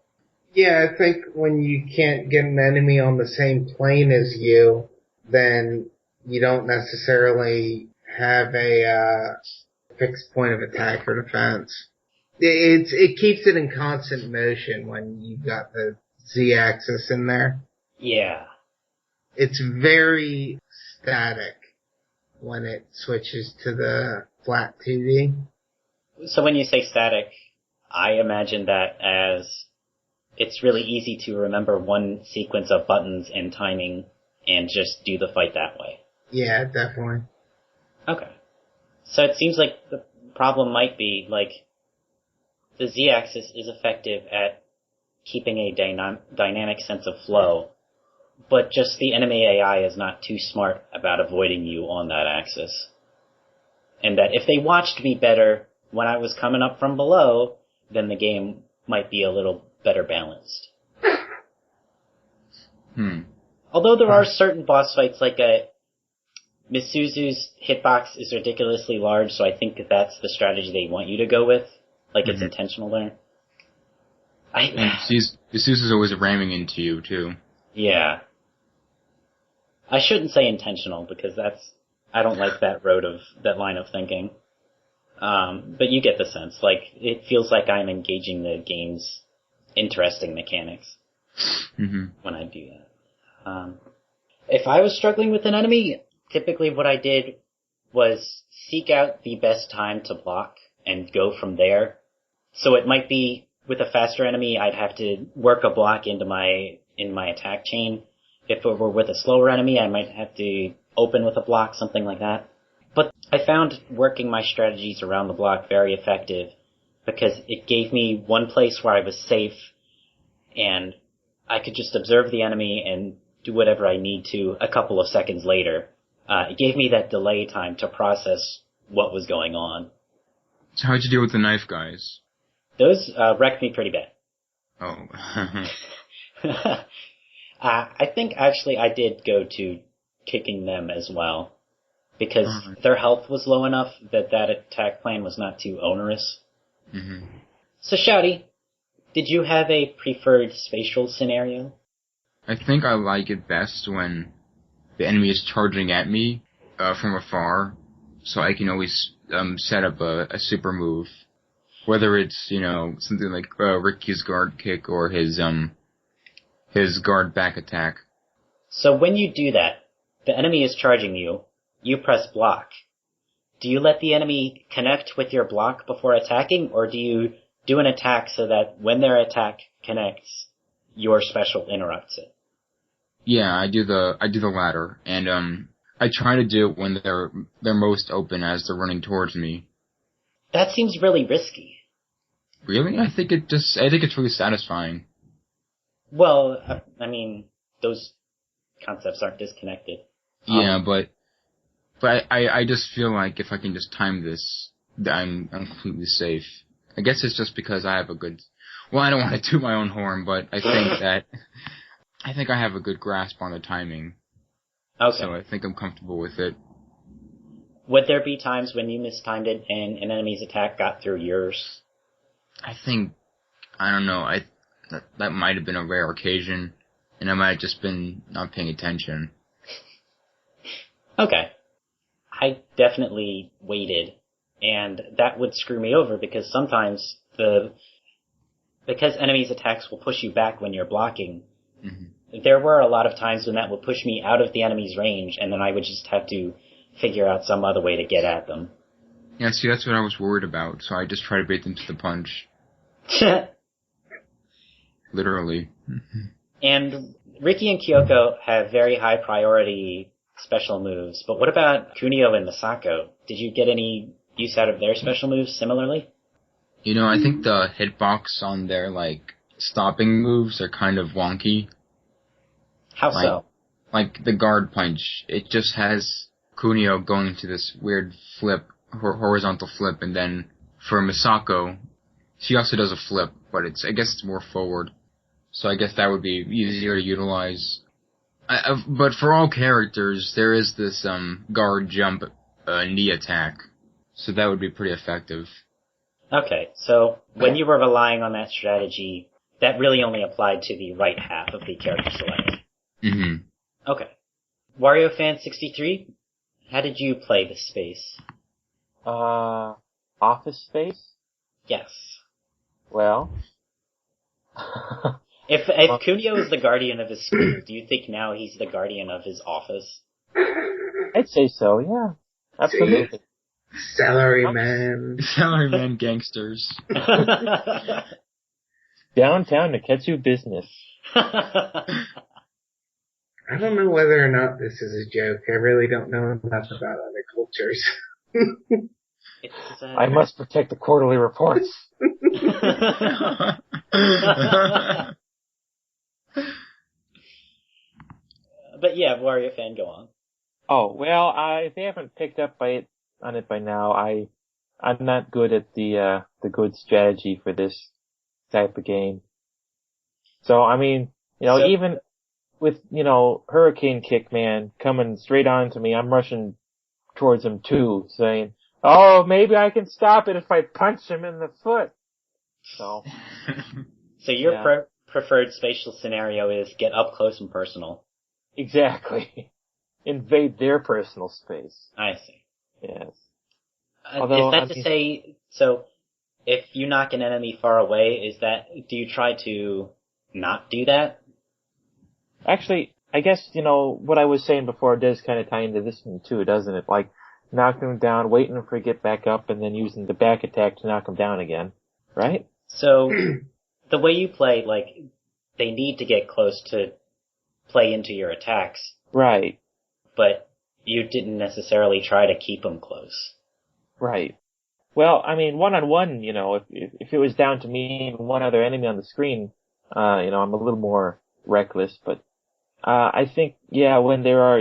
S4: Yeah, I think when you can't get an enemy on the same plane as you, then you don't necessarily have a fixed point of attack or defense. It keeps it in constant motion when you've got the Z-axis in there.
S1: Yeah.
S4: It's very static when it switches to the flat 2D.
S1: So when you say static, I imagine that as it's really easy to remember one sequence of buttons and timing and just do the fight that way.
S4: Yeah, definitely.
S1: Okay. So it seems like the problem might be, like, the Z-axis is effective at keeping a dynamic sense of flow, but just the enemy AI is not too smart about avoiding you on that axis. And that if they watched me better when I was coming up from below, then the game might be a little better balanced. Although there are certain boss fights, like Misuzu's hitbox is ridiculously large, so I think that's the strategy they want you to go with. Like, it's intentional there.
S3: And Misuzu's always ramming into you, too.
S1: Yeah. I shouldn't say intentional, because I don't like that line of thinking. But you get the sense. Like, it feels like I'm engaging the game's interesting mechanics when I do that. If I was struggling with an enemy, typically what I did was seek out the best time to block and go from there. So it might be, with a faster enemy, I'd have to work a block in my attack chain. If it were with a slower enemy, I might have to open with a block, something like that. But I found working my strategies around the block very effective because it gave me one place where I was safe and I could just observe the enemy and do whatever I need to a couple of seconds later. It gave me that delay time to process what was going on.
S3: So how'd you deal with the knife guys?
S1: Those wrecked me pretty bad.
S3: Oh.
S1: I think actually I did go to kicking them as well, because their health was low enough that attack plan was not too onerous. So Shouty, did you have a preferred spatial scenario?
S3: I think I like it best when the enemy is charging at me from afar, so I can always set up a super move. Whether it's, something like Ricky's guard kick or his guard back attack.
S1: So when you do that, the enemy is charging you, you press block. Do you let the enemy connect with your block before attacking, or do you do an attack so that when their attack connects, your special interrupts it?
S3: Yeah, I do the latter, and I try to do it when they're most open as they're running towards me.
S1: That seems really risky.
S3: Really? I think it's really satisfying.
S1: Well, I mean, those concepts aren't disconnected.
S3: Yeah, but I just feel like if I can just time this, I'm completely safe. I guess it's just because I have a good, well, I don't want to toot my own horn, but I think I have a good grasp on the timing.
S1: Okay.
S3: So I think I'm comfortable with it.
S1: Would there be times when you mistimed it and an enemy's attack got through yours?
S3: I don't know, that might have been a rare occasion, and I might have just been not paying attention.
S1: Okay. I definitely waited, and that would screw me over because sometimes because enemies' attacks will push you back when you're blocking, there were a lot of times when that would push me out of the enemy's range, and then I would just have to figure out some other way to get at them.
S3: Yeah, see, that's what I was worried about, so I just try to bait them to the punch. Literally.
S1: And Ricky and Kyoko have very high priority special moves, but what about Kunio and Misako? Did you get any use out of their special moves similarly?
S3: You know, I think the hitbox on their, like, stopping moves are kind of wonky.
S1: How so?
S3: Like, the guard punch, it just has Kunio going into this weird flip, horizontal flip, and then for Misako, she also does a flip, but I guess it's more forward. So I guess that would be easier to utilize. But for all characters, there is this, guard jump, knee attack. So that would be pretty effective.
S1: Okay, so when you were relying on that strategy, that really only applied to the right half of the character select.
S3: Mm-hmm.
S1: Okay. Wario Fan 63, how did you play this space?
S5: Office Space?
S1: Yes.
S5: Well.
S1: If Kunio is the guardian of his school, do you think now he's the guardian of his office?
S5: I'd say so, yeah. Absolutely.
S4: Salaryman.
S3: Salaryman gangsters.
S5: Downtown Nekketsu business.
S4: I don't know whether or not this is a joke. I really don't know enough about other cultures.
S5: I must protect the quarterly reports.
S1: But yeah, Wario Fan, go on.
S5: Oh, well, if they haven't picked up on it by now, I'm not good at the good strategy for this type of game. So, I mean, even with, Hurricane Kick Man coming straight on to me, I'm rushing towards him too, saying, oh, maybe I can stop it if I punch him in the foot. So
S1: your preferred spatial scenario is get up close and personal.
S5: Exactly. Invade their personal space.
S1: I see.
S5: Yes.
S1: Is that to say, so if you knock an enemy far away, do you try to not do that?
S5: Actually, I guess, what I was saying before does kind of tie into this one too, doesn't it? Like, knocking him down, waiting for him to get back up, and then using the back attack to knock him down again. Right?
S1: So, the way you play, like, they need to get close to play into your attacks.
S5: Right.
S1: But you didn't necessarily try to keep them close.
S5: Right. Well, I mean, one-on-one, if it was down to me and one other enemy on the screen, I'm a little more reckless, but I think, when there are,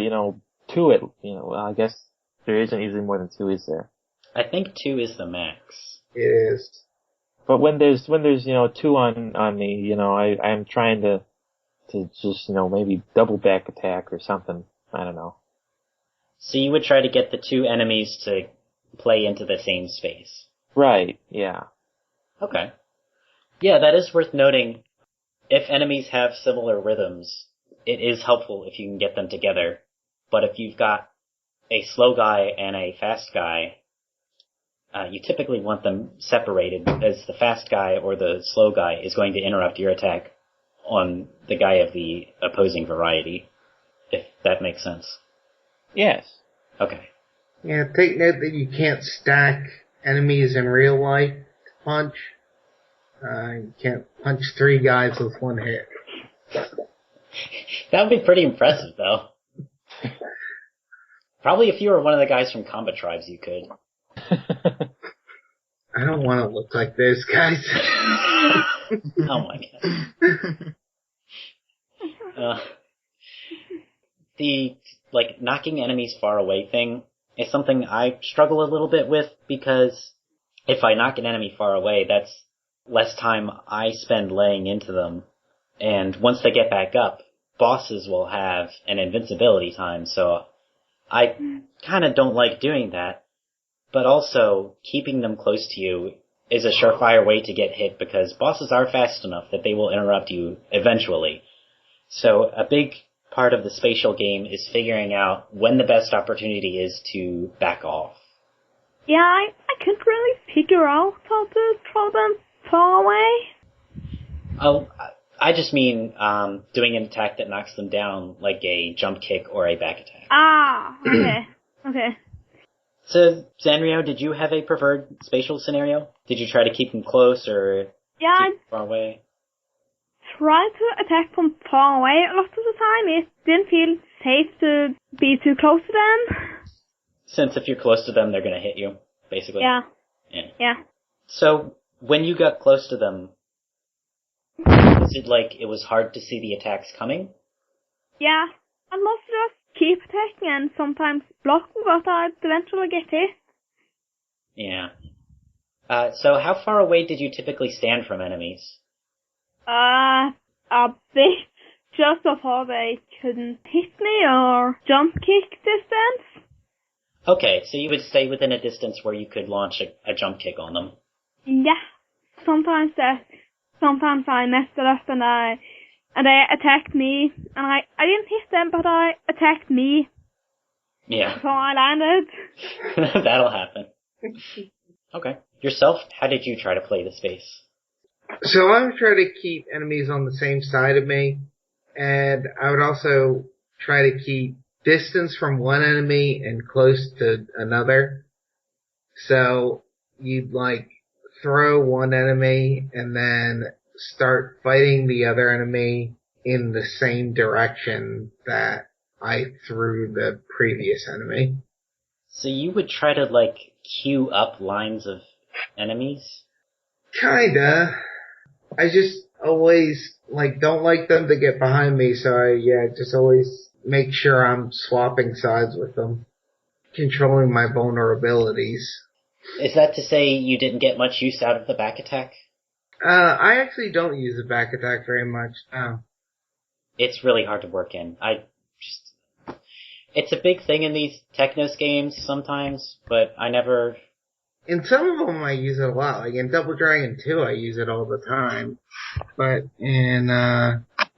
S5: two, I guess there isn't usually more than two, is there?
S1: I think 2 is the max.
S4: It is.
S5: But when there's two on me, I'm trying to just, maybe double back attack or something. I don't know.
S1: So you would try to get the 2 enemies to play into the same space.
S5: Right, yeah.
S1: Okay. Yeah, that is worth noting. If enemies have similar rhythms, it is helpful if you can get them together. But if you've got a slow guy and a fast guy, you typically want them separated, as the fast guy or the slow guy is going to interrupt your attack on the guy of the opposing variety, if that makes sense.
S5: Yes.
S1: Okay.
S4: Yeah, take note that you can't stack enemies in real life to punch. You can't punch 3 guys with 1 hit.
S1: That would be pretty impressive, though. Probably if you were one of the guys from Combat Tribes, you could.
S4: I don't want to look like those guys.
S1: Oh my god. The, knocking enemies far away thing is something I struggle a little bit with, because if I knock an enemy far away, that's less time I spend laying into them. And once they get back up, bosses will have an invincibility time, so I kind of don't like doing that. But also, keeping them close to you is a surefire way to get hit, because bosses are fast enough that they will interrupt you eventually. So a big part of the spatial game is figuring out when the best opportunity is to back off.
S2: Yeah, I can't really figure out how to throw them far away.
S1: Oh, I just mean doing an attack that knocks them down, like a jump kick or a back attack.
S2: Ah, okay. Okay.
S1: So, Sanrio, did you have a preferred spatial scenario? Did you try to keep them close or
S2: Yeah,
S1: keep them far away?
S2: try to attack from far away a lot of the time. It didn't feel safe to be too close to them.
S1: Since if you're close to them, they're going to hit you, basically.
S2: Yeah.
S1: Yeah.
S2: Yeah.
S1: So, when you got close to them, was it like it was hard to see the attacks coming?
S2: Yeah, and most of us keep attacking and sometimes blocking, but I'd eventually get hit.
S1: Yeah. So how far away did you typically stand from enemies?
S2: A bit, just before they couldn't hit me or jump kick distance.
S1: Okay, so you would stay within a distance where you could launch a jump kick on them.
S2: Yeah, sometimes I messed it up and they attacked me, and I didn't hit them, but I attacked me.
S1: Yeah.
S2: So I landed.
S1: That'll happen. Okay. Yourself, how did you try to play the space?
S4: So I would try to keep enemies on the same side of me, and I would also try to keep distance from one enemy and close to another. So you'd like throw one enemy and then start fighting the other enemy in the same direction that I threw the previous enemy.
S1: So you would try to, like, queue up lines of enemies?
S4: Kinda. I just always, don't like them to get behind me, so I just always make sure I'm swapping sides with them. Controlling my vulnerabilities.
S1: Is that to say you didn't get much use out of the back attack?
S4: I actually don't use the back attack very much, no.
S1: It's really hard to work in. It's a big thing in these Technos games sometimes, but I never...
S4: In some of them I use it a lot. Like in Double Dragon 2 I use it all the time. But in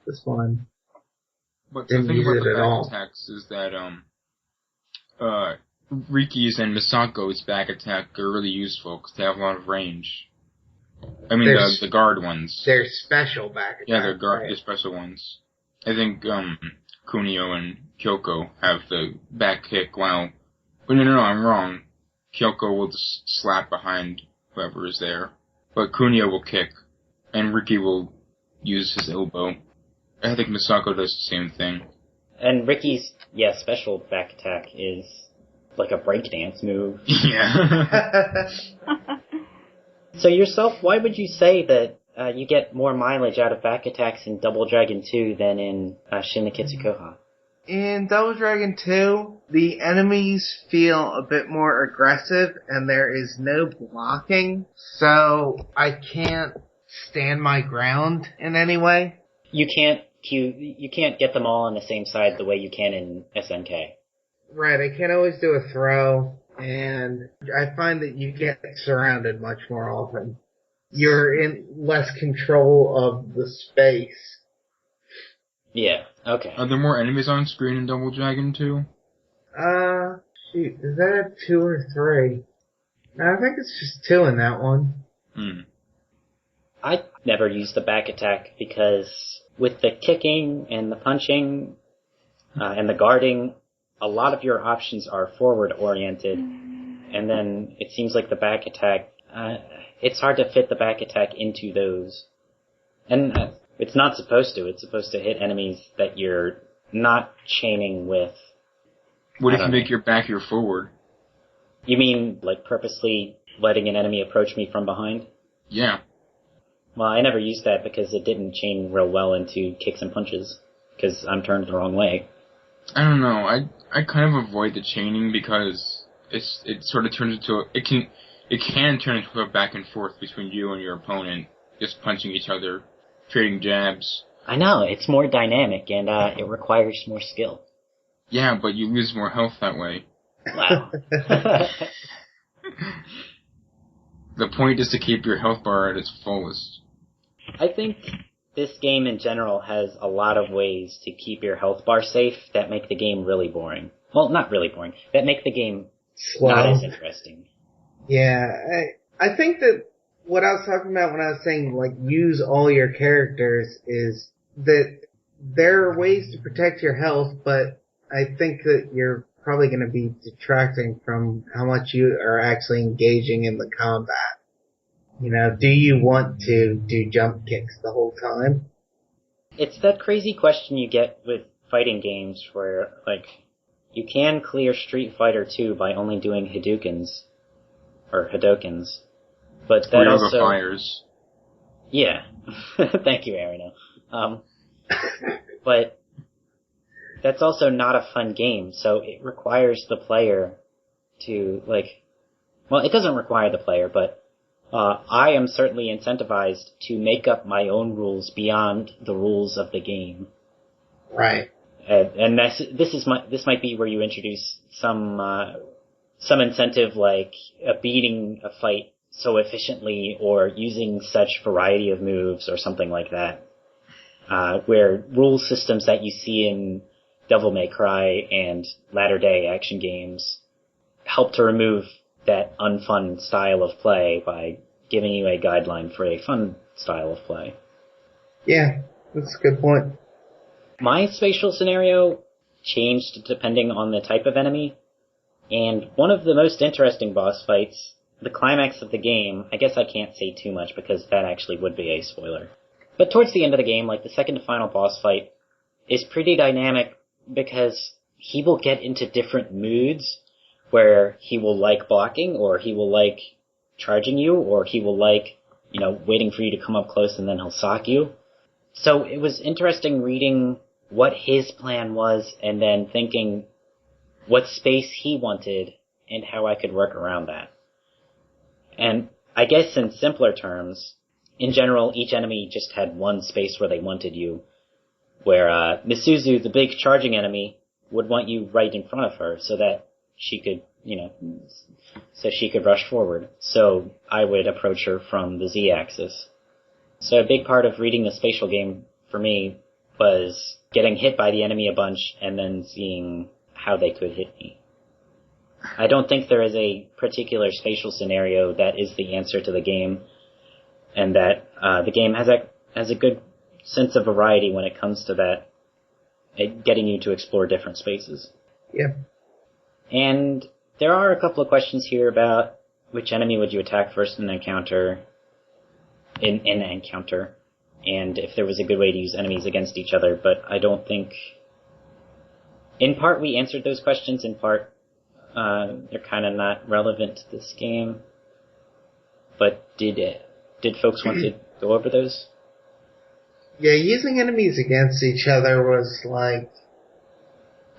S4: this one,
S3: But the
S4: didn't
S3: thing
S4: use
S3: about
S4: it
S3: the
S4: at
S3: back
S4: all.
S3: attacks is that Riki's and Misako's back attack are really useful because they have a lot of range. I mean, the guard ones.
S4: They're special back attacks.
S3: Yeah, they're
S4: right?
S3: they're special ones. I think Kunio and Kyoko have the back kick, while... But no, I'm wrong. Kyoko will just slap behind whoever is there. But Kunio will kick, and Riki will use his elbow. I think Misako does the same thing.
S1: And Ricky's, special back attack is like a breakdance move.
S3: Yeah.
S1: So yourself, why would you say that you get more mileage out of back attacks in Double Dragon 2 than in Shin Nekketsu Kouha?
S4: In Double Dragon 2, the enemies feel a bit more aggressive and there is no blocking, so I can't stand my ground in any way.
S1: You can't get them all on the same side the way you can in SNK.
S4: Right, I can't always do a throw, and I find that you get surrounded much more often. You're in less control of the space.
S1: Yeah, okay.
S3: Are there more enemies on screen in Double Dragon 2?
S4: Is that 2 or 3? No, I think it's just 2 in that one.
S1: I never used the back attack because with the kicking and the punching and the guarding, a lot of your options are forward oriented, and then it seems like the back attack, it's hard to fit the back attack into those. And it's not supposed to. It's supposed to hit enemies that you're not chaining with.
S3: What if you make your back your forward?
S1: You mean like purposely letting an enemy approach me from behind?
S3: Yeah.
S1: Well, I never used that because it didn't chain real well into kicks and punches, because I'm turned the wrong way.
S3: I don't know. I kind of avoid the chaining because it sort of turns into it can turn into a back and forth between you and your opponent, just punching each other, trading jabs.
S1: I know, it's more dynamic and it requires more skill.
S3: Yeah, but you lose more health that way.
S1: Wow.
S3: The point is to keep your health bar at its fullest.
S1: I think this game in general has a lot of ways to keep your health bar safe that make the game really boring. Well, not really boring. That make the game not as interesting.
S4: Yeah, I think that what I was talking about when I was saying, use all your characters is that there are ways to protect your health, but I think that you're probably going to be detracting from how much you are actually engaging in the combat. You know, do you want to do jump kicks the whole time?
S1: It's that crazy question you get with fighting games where, you can clear Street Fighter 2 by only doing Hadoukens. But that
S3: Ryoga
S1: also...
S3: fires.
S1: Yeah. Thank you, Arino. But that's also not a fun game, so it requires the player to, like... Well, it doesn't require the player, but I am certainly incentivized to make up my own rules beyond the rules of the game.
S4: Right.
S1: And this might be where you introduce some incentive, like beating a fight so efficiently or using such variety of moves or something like that, where rule systems that you see in Devil May Cry and latter-day action games help to remove that unfun style of play by giving you a guideline for a fun style of play.
S4: Yeah, that's a good point.
S1: My spatial scenario changed depending on the type of enemy, and one of the most interesting boss fights, the climax of the game, I guess I can't say too much because that actually would be a spoiler. But towards the end of the game, like the second to final boss fight, is pretty dynamic because he will get into different moods where he will like blocking, or he will like charging you, or he will like, waiting for you to come up close and then he'll sock you. So it was interesting reading what his plan was and then thinking what space he wanted and how I could work around that. And I guess in simpler terms, in general, each enemy just had one space where they wanted you, where Misuzu, the big charging enemy, would want you right in front of her so that she could, rush forward. So I would approach her from the Z-axis. So a big part of reading the spatial game for me was getting hit by the enemy a bunch and then seeing how they could hit me. I don't think there is a particular spatial scenario that is the answer to the game, and that the game has a good sense of variety when it comes to that, getting you to explore different spaces.
S4: Yeah.
S1: And there are a couple of questions here about which enemy would you attack first in an encounter, and if there was a good way to use enemies against each other, but I don't think... In part we answered those questions, in part they're kind of not relevant to this game. But did folks want to go over those?
S4: Yeah, using enemies against each other was like...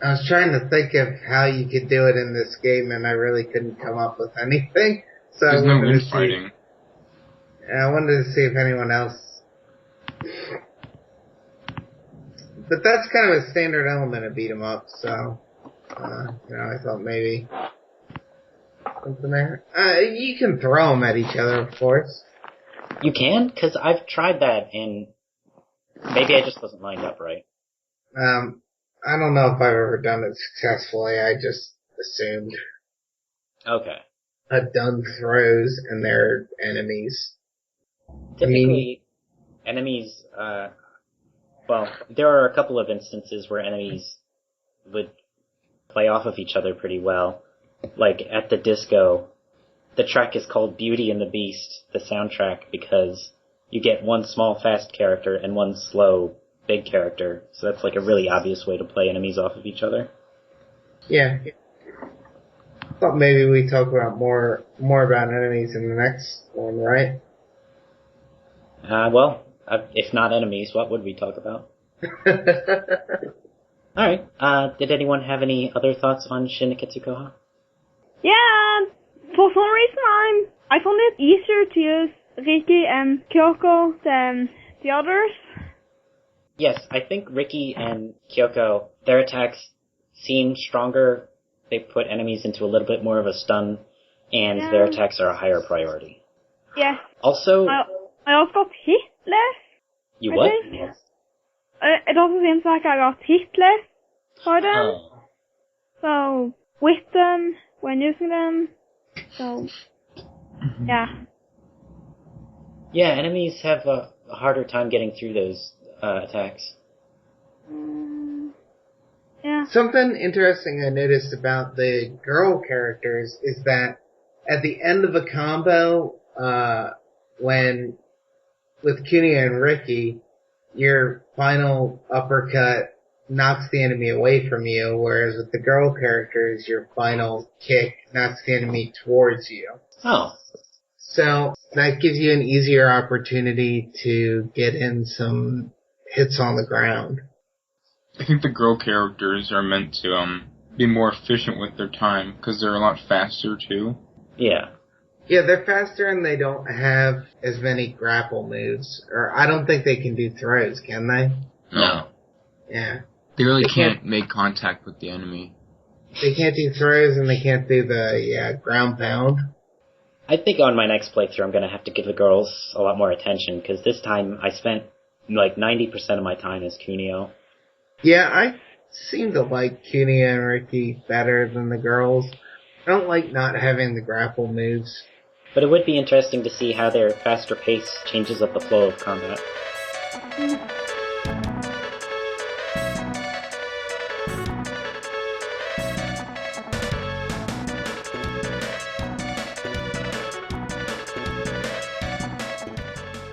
S4: I was trying to think of how you could do it in this game, and I really couldn't come up with anything. So
S3: There's no infighting.
S4: I wanted to see if anyone else... But that's kind of a standard element of beat 'em up, so... I thought maybe... something there. You can throw them at each other, of course.
S1: You can? Because I've tried that, and maybe I just wasn't lined up right.
S4: I don't know if I've ever done it successfully. I just assumed.
S1: Okay.
S4: I've done throws, and they're enemies.
S1: Typically, enemies, there are a couple of instances where enemies would play off of each other pretty well. Like at the disco, the track is called Beauty and the Beast, the soundtrack, because you get one small fast character and one slow big character, so that's like a really obvious way to play enemies off of each other.
S4: Yeah. Thought maybe we talk about more about enemies in the next one, right?
S1: If not enemies, what would we talk about? Alright, did anyone have any other thoughts on Shin Nekketsu Kouha?
S2: Yeah, for some reason I found it easier to use Riki and Kyoko than the others.
S1: Yes, I think Riki and Kyoko, their attacks seem stronger. They put enemies into a little bit more of a stun, and their attacks are a higher priority.
S2: Yes.
S1: Also...
S2: I also got hit less.
S1: You what?
S2: Yes. It also seems like I got hit less by them.
S1: Oh.
S2: So, with them, when using them, so, yeah.
S1: Yeah, enemies have a harder time getting through those attacks.
S2: Yeah.
S4: Something interesting I noticed about the girl characters is that at the end of a combo, when with Kunio and Riki, your final uppercut knocks the enemy away from you, whereas with the girl characters, your final kick knocks the enemy towards you.
S1: Oh.
S4: So that gives you an easier opportunity to get in some hits on the ground.
S3: I think the girl characters are meant to be more efficient with their time because they're a lot faster too.
S1: Yeah.
S4: Yeah, they're faster and they don't have as many grapple moves. Or I don't think they can do throws, can they?
S3: No.
S4: Yeah.
S3: They really can't make contact with the enemy.
S4: They can't do throws and they can't do the ground pound.
S1: I think on my next playthrough I'm going to have to give the girls a lot more attention, because this time I spent like 90% of my time as Kunio.
S4: Yeah, I seem to like Kunio and Ricky better than the girls. I don't like not having the grapple moves.
S1: But it would be interesting to see how their faster pace changes up the flow of combat.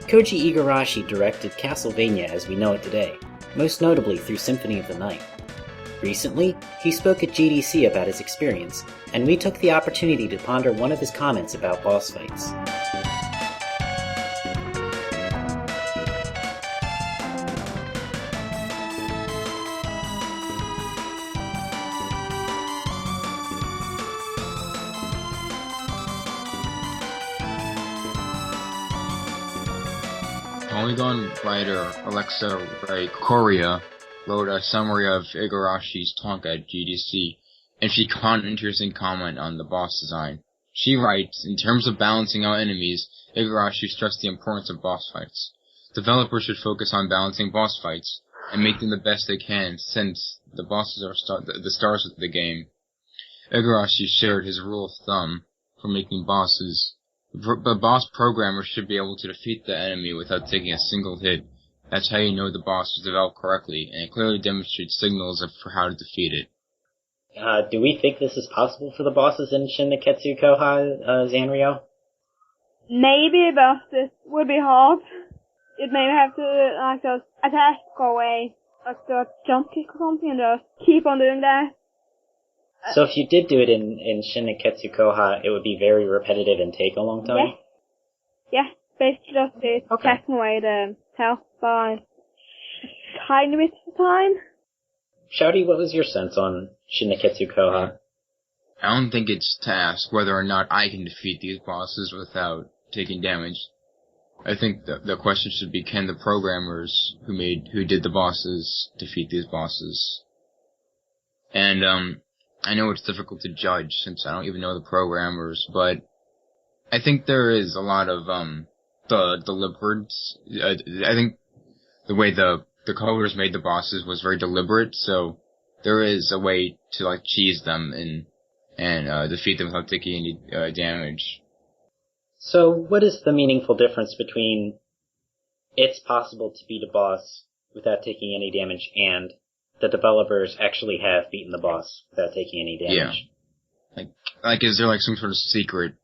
S1: Koji Igarashi directed Castlevania as we know it today, most notably through Symphony of the Night. Recently, he spoke at GDC about his experience, and we took the opportunity to ponder one of his comments about boss fights.
S3: Polygon writer Alexa Ray Korea wrote a summary of Igarashi's talk at GDC, and she caught an interesting comment on the boss design. She writes, in terms of balancing out enemies, Igarashi stressed the importance of boss fights. Developers should focus on balancing boss fights, and make them the best they can, since the bosses are the stars of the game. Igarashi shared his rule of thumb for making bosses. The boss programmer should be able to defeat the enemy without taking a single hit. That's how you know the boss was developed correctly, and it clearly demonstrates signals for how to defeat it.
S1: Do we think this is possible for the bosses in Shin Nekketsu Kouha, Zanryo?
S2: Maybe, but it would be hard. You'd maybe have to, just attack, go away, do a jump kick or something, and just keep on doing that.
S1: So if you did do it in Shin Nekketsu Kouha, it would be very repetitive and take a long time?
S2: Yeah, basically just taking away the health by a tiny bit of time.
S1: Shouty, what was your sense on Shin Nekketsu Kouha?
S3: I don't think it's to ask whether or not I can defeat these bosses without taking damage. I think the question should be, can the programmers who did the bosses defeat these bosses? And I know it's difficult to judge since I don't even know the programmers, but I think there is a lot of the deliberate. I think the way the coders made the bosses was very deliberate, so there is a way to cheese them and defeat them without taking any damage.
S1: So what is the meaningful difference between it's possible to beat a boss without taking any damage and the developers actually have beaten the boss without taking any damage?
S3: Yeah. Like is there some sort of secret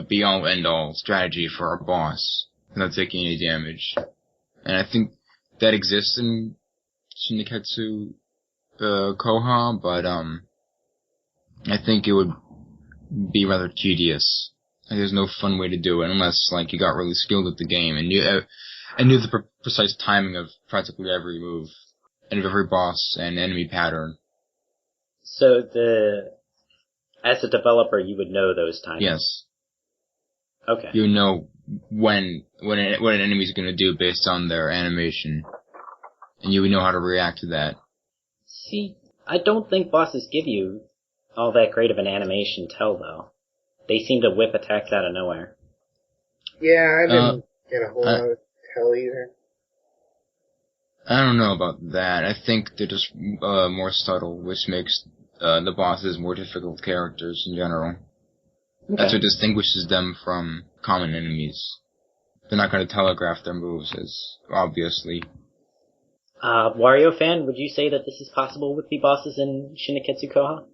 S3: be-all end-all strategy for our boss without taking any damage? And I think that exists in Shin Nekketsu Kouha, but I think it would be rather tedious. There's no fun way to do it unless you got really skilled at the game and knew the precise timing of practically every move and of every boss and enemy pattern.
S1: So as a developer, you would know those timings?
S3: Yes.
S1: Okay.
S3: You know what an enemy's going to do based on their animation, and you would know how to react to that.
S1: See, I don't think bosses give you all that great of an animation tell, though. They seem to whip attacks out of nowhere.
S4: Yeah, I didn't get a whole lot of tell either.
S3: I don't know about that. I think they're just more subtle, which makes the bosses more difficult characters in general. Okay. That's what distinguishes them from common enemies. They're not going to telegraph their moves, as obviously.
S1: Wario fan, would you say that this is possible with the bosses in Shin Nekketsu Kouha?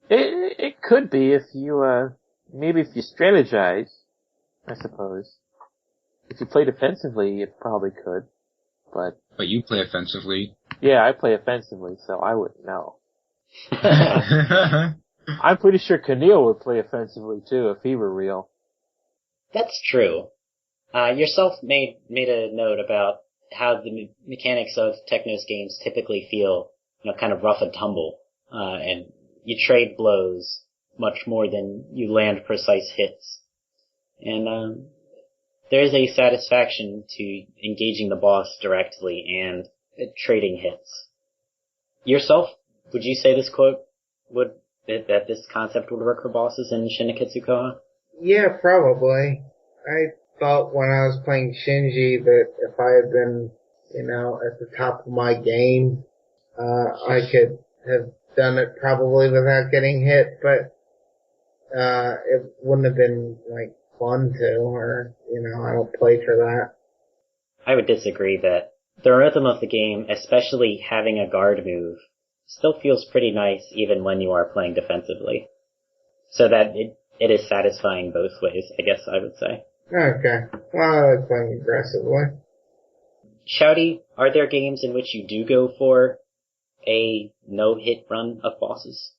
S5: It could be if you, maybe if you strategize, I suppose. If you play defensively, it probably could, but
S3: you play offensively.
S5: Yeah, I play offensively, so I wouldn't know. I'm pretty sure Kunio would play offensively too if he were real.
S1: That's true. Yourself made a note about how the mechanics of Technos games typically feel, kind of rough and tumble, and you trade blows much more than you land precise hits. And there is a satisfaction to engaging the boss directly and trading hits. Yourself, would you say this quote that this concept would work for bosses in Shin Nekketsu Kouha?
S4: Yeah, probably. I thought when I was playing Shinji that if I had been, at the top of my game, I could have done it probably without getting hit, but it wouldn't have been, fun to, or, I don't play for that.
S1: I would disagree that the rhythm of the game, especially having a guard move, still feels pretty nice even when you are playing defensively. So that it is satisfying both ways, I guess I would say.
S4: Okay. Well, I like playing aggressively.
S1: Shouty, are there games in which you do go for a no-hit run of bosses?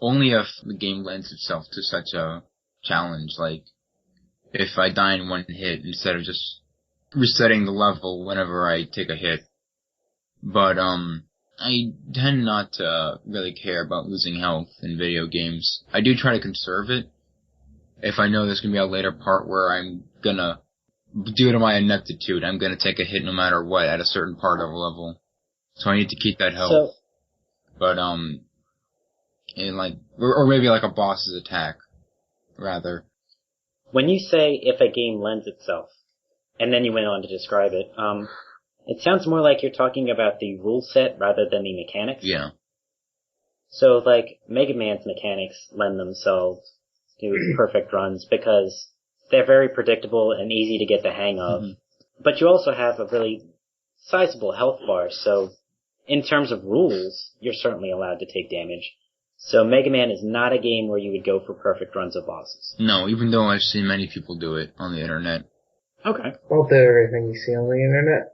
S3: Only if the game lends itself to such a challenge, like if I die in one hit instead of just resetting the level whenever I take a hit. But, I tend not to really care about losing health in video games. I do try to conserve it if I know there's gonna be a later part where I'm gonna, due to my ineptitude, I'm gonna take a hit no matter what at a certain part of a level. So I need to keep that health. But, or maybe like a boss's attack, rather.
S1: When you say if a game lends itself, and then you went on to describe it, it sounds more like you're talking about the rule set rather than the mechanics.
S3: Yeah.
S1: So, Mega Man's mechanics lend themselves to perfect runs because they're very predictable and easy to get the hang of. Mm-hmm. But you also have a really sizable health bar, so in terms of rules, you're certainly allowed to take damage. So Mega Man is not a game where you would go for perfect runs of bosses.
S3: No, even though I've seen many people do it on the internet.
S1: Okay.
S4: Don't do everything you see on the internet.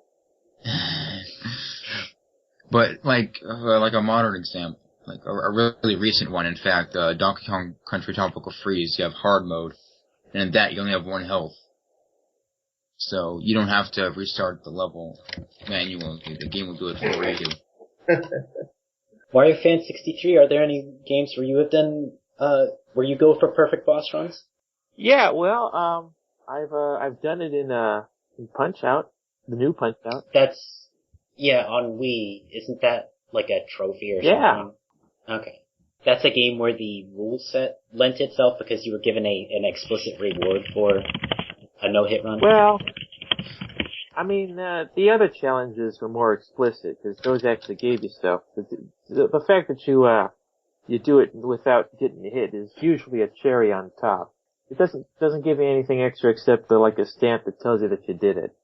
S3: But, like a modern example, like a really recent one, in fact, Donkey Kong Country Tropical Freeze, you have hard mode, and in that you only have 1 health. So you don't have to restart the level manually. The game will do it for you.
S1: Mario Fan 63, are there any games where you have done, where you go for perfect boss runs?
S5: Yeah, well, I've done it in Punch-Out, the new Punch-Out.
S1: That's, on Wii. Isn't that like a trophy or something? Yeah. Okay. That's a game where the rule set lent itself because you were given an explicit reward for a no-hit run?
S5: Well, I mean, the other challenges were more explicit because those actually gave you stuff. The fact that you do it without getting hit is usually a cherry on top. It doesn't give you anything extra except a stamp that tells you that you did it.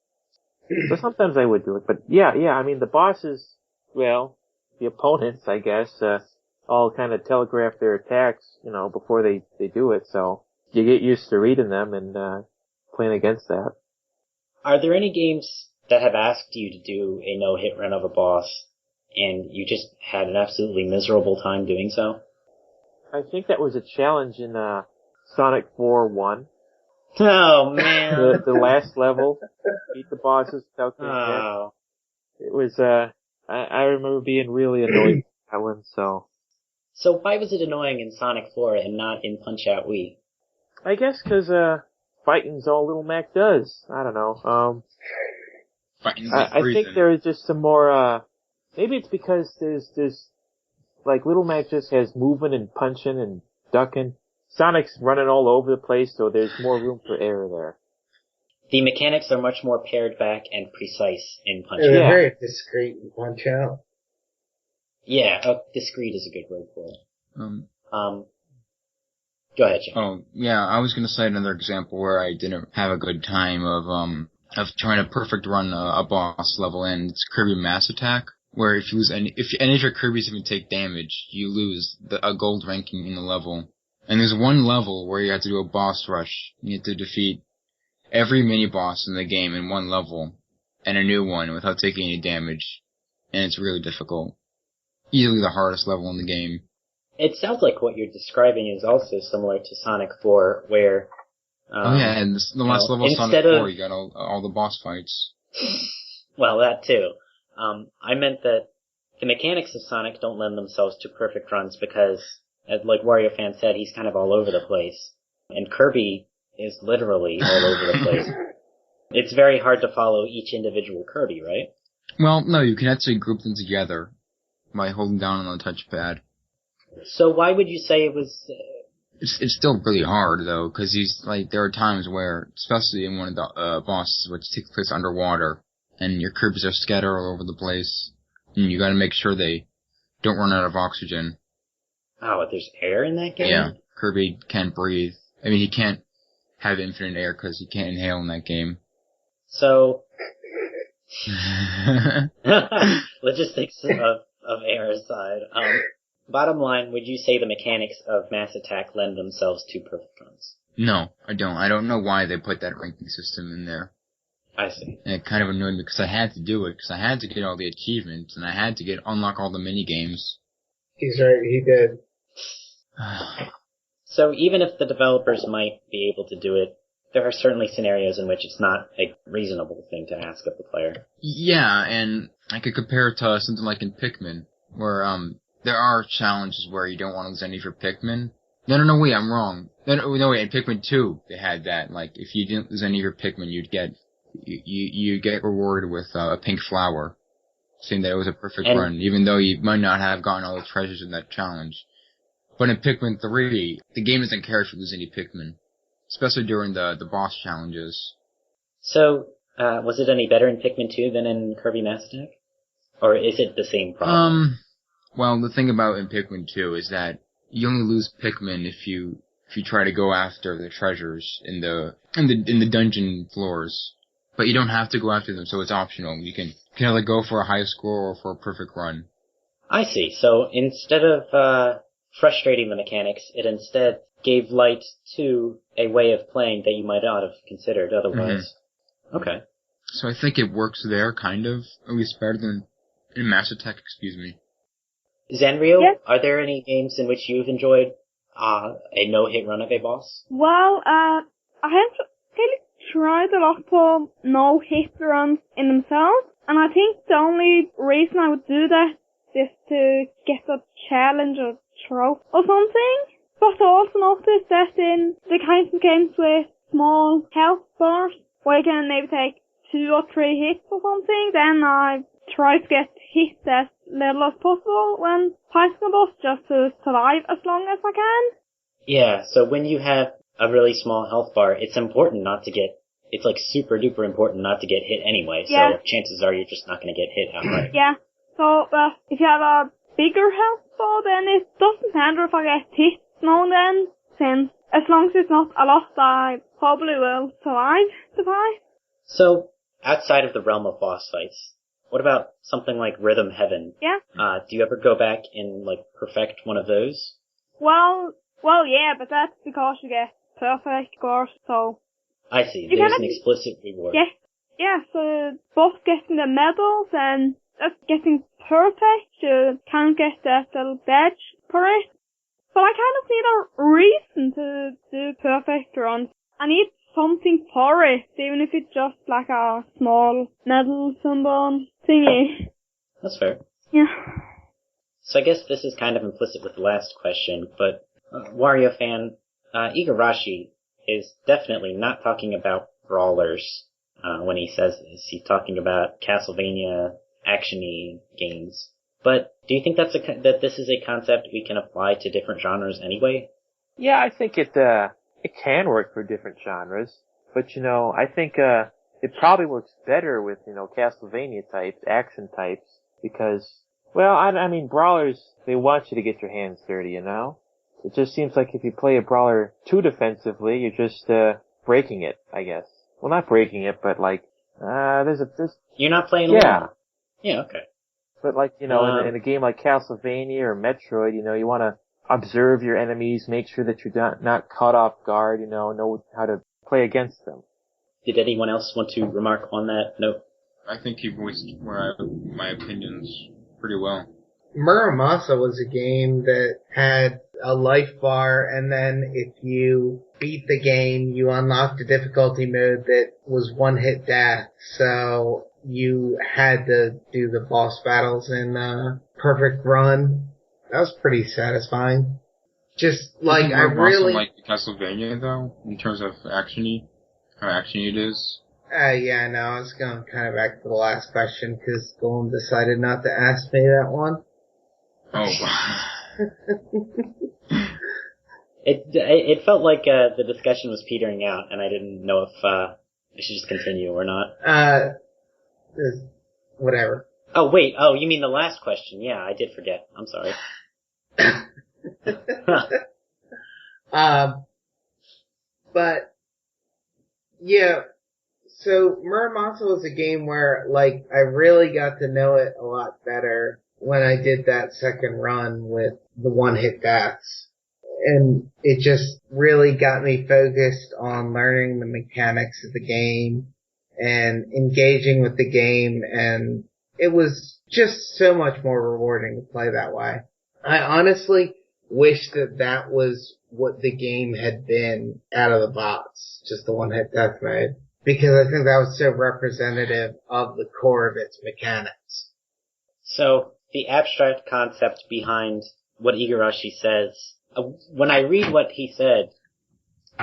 S5: So sometimes I would do it, but yeah, I mean the bosses, well, the opponents, I guess, all kind of telegraph their attacks, before they do it, so you get used to reading them and playing against that.
S1: Are there any games that have asked you to do a no-hit run of a boss, and you just had an absolutely miserable time doing so?
S5: I think that was a challenge in Sonic 4-1.
S1: Oh, man.
S5: The last level, beat the bosses without getting hit. It was, I remember being really annoyed with that one, so.
S1: So why was it annoying in Sonic 4 and not in Punch-Out Wii?
S5: I guess because, fighting's all Little Mac does. I don't know. I think there is just some more, maybe it's because there's Little Mac just has moving and punching and ducking. Sonic's running all over the place, so there's more room for error there.
S1: The mechanics are much more pared back and precise in Punch-Out.
S4: They're very discreet in Punch-Out.
S1: Yeah, discreet is a good word for it. Go ahead, Jim.
S3: Oh, yeah, I was gonna cite another example where I didn't have a good time of trying to perfect run a boss level, and it's Kirby Mass Attack, where if any of your Kirbys even take damage, you lose a gold ranking in the level. And there's one level where you have to do a boss rush. You have to defeat every mini-boss in the game in one level, and a new one without taking any damage. And it's really difficult. Easily the hardest level in the game.
S1: It sounds like what you're describing is also similar to Sonic 4, where
S3: And the last level of Sonic 4, you got all the boss fights.
S1: Well, that too. I meant that the mechanics of Sonic don't lend themselves to perfect runs because, like Wario Fan said, he's kind of all over the place. And Kirby is literally all over the place. It's very hard to follow each individual Kirby, right?
S3: Well, no, you can actually group them together by holding down on the touchpad.
S1: So why would you say it was...
S3: It's still really hard, though, because there are times where, especially in one of the bosses, which takes place underwater, and your Kirby's are scattered all over the place, and you gotta make sure they don't run out of oxygen.
S1: Oh, there's air in that game?
S3: Yeah, Kirby can't breathe. I mean, he can't have infinite air because he can't inhale in that game.
S1: So... logistics of air aside, bottom line, would you say the mechanics of Mass Attack lend themselves to perfect runs?
S3: No, I don't. I don't know why they put that ranking system in there.
S1: I see.
S3: And it kind of annoyed me because I had to do it, because I had to get all the achievements, and I had to unlock all the mini-games.
S4: He's right, he did.
S1: So even if the developers might be able to do it, there are certainly scenarios in which it's not a reasonable thing to ask of the player.
S3: Yeah, and I could compare it to something like in Pikmin, where there are challenges where you don't want to lose any of your Pikmin. No, wait, I'm wrong. No, wait, in Pikmin 2, they had that. Like, if you didn't lose any of your Pikmin, you'd get rewarded with a pink flower, saying that it was a perfect run, even though you might not have gotten all the treasures in that challenge. But in Pikmin 3, the game doesn't care if you lose any Pikmin, especially during the boss challenges.
S1: So, was it any better in Pikmin 2 than in Kirby Mass Attack? Or is it the same problem?
S3: Well, the thing about in Pikmin 2 is that you only lose Pikmin if you try to go after the treasures in the dungeon floors. But you don't have to go after them, so it's optional. You can either go for a high score or for a perfect run. I
S1: see. So instead of frustrating the mechanics, it instead gave light to a way of playing that you might not have considered otherwise. Mm-hmm. Okay.
S3: So I think it works there, kind of, at least better than in Mass Attack, excuse me.
S1: Zanrio,
S2: yes?
S1: Are there any games in which you've enjoyed a no-hit run of a boss?
S2: Well, I haven't really tried a lot of no-hit runs in themselves, and I think the only reason I would do that is to get a challenge or trophy or something. But I also noticed that in the kinds of games with small health bars, where you can maybe take 2 or 3 hits or something, then I try to get hit as little as possible when fighting a boss, just to survive as long as I can.
S1: Yeah, so when you have a really small health bar, it's important not to get, it's like super duper important not to get hit anyway, so chances are you're just not going to get hit outright.
S2: Yeah, so if you have a bigger health bar, then it doesn't matter if I get hit now and then, since as long as it's not a lot, I probably will survive the fight.
S1: So, outside of the realm of boss fights, what about something like Rhythm Heaven?
S2: Yeah.
S1: Do you ever go back and, perfect one of those?
S2: Well, yeah, but that's because you get perfect scores, so...
S1: I see. There's an explicit reward.
S2: Yeah, so both getting the medals and just getting perfect, you can't get that little badge for it. But I kind of need a reason to do perfect runs. I need something for it, even if it's just like a small medal symbol thingy.
S1: That's fair.
S2: Yeah.
S1: So I guess this is kind of implicit with the last question, but Wario Fan, Igarashi is definitely not talking about brawlers when he says this. He's talking about Castlevania action-y games. But do you think that this is a concept we can apply to different genres anyway?
S5: Yeah, I think it can work for different genres. But, I think it probably works better with, Castlevania types, action types, because, well, I mean, brawlers, they want you to get your hands dirty, It just seems like if you play a brawler too defensively, you're just breaking it, I guess. Well, not breaking it, but there's...
S1: You're not playing along. Yeah, okay.
S5: But in a game like Castlevania or Metroid, you want to observe your enemies, make sure that you're not caught off guard, know how to play against them.
S1: Did anyone else want to remark on that note?
S3: I think he voiced my opinions pretty well.
S4: Muramasa was a game that had a life bar, and then if you beat the game, you unlocked a difficulty mode that was one-hit death, so you had to do the boss battles in perfect run. That was pretty satisfying. Just, like, I really...
S3: like Castlevania, though, in terms of actiony, how actiony it is?
S4: Yeah, no, I was going kind of back to the last question, because Golem decided not to ask me that one.
S3: Oh.
S1: It felt like the discussion was petering out, and I didn't know if I should just continue or not.
S4: Whatever.
S1: Oh, wait. Oh, you mean the last question? Yeah, I did forget. I'm sorry.
S4: But, yeah, so Muramasa was a game where, like, I really got to know it a lot better when I did that second run with the one-hit deaths. And it just really got me focused on learning the mechanics of the game and engaging with the game, and it was just so much more rewarding to play that way. I honestly wish that was what the game had been out of the box, just the one-hit death mode, because I think that was so representative of the core of its mechanics.
S1: So, the abstract concept behind what Igarashi says, when I read what he said,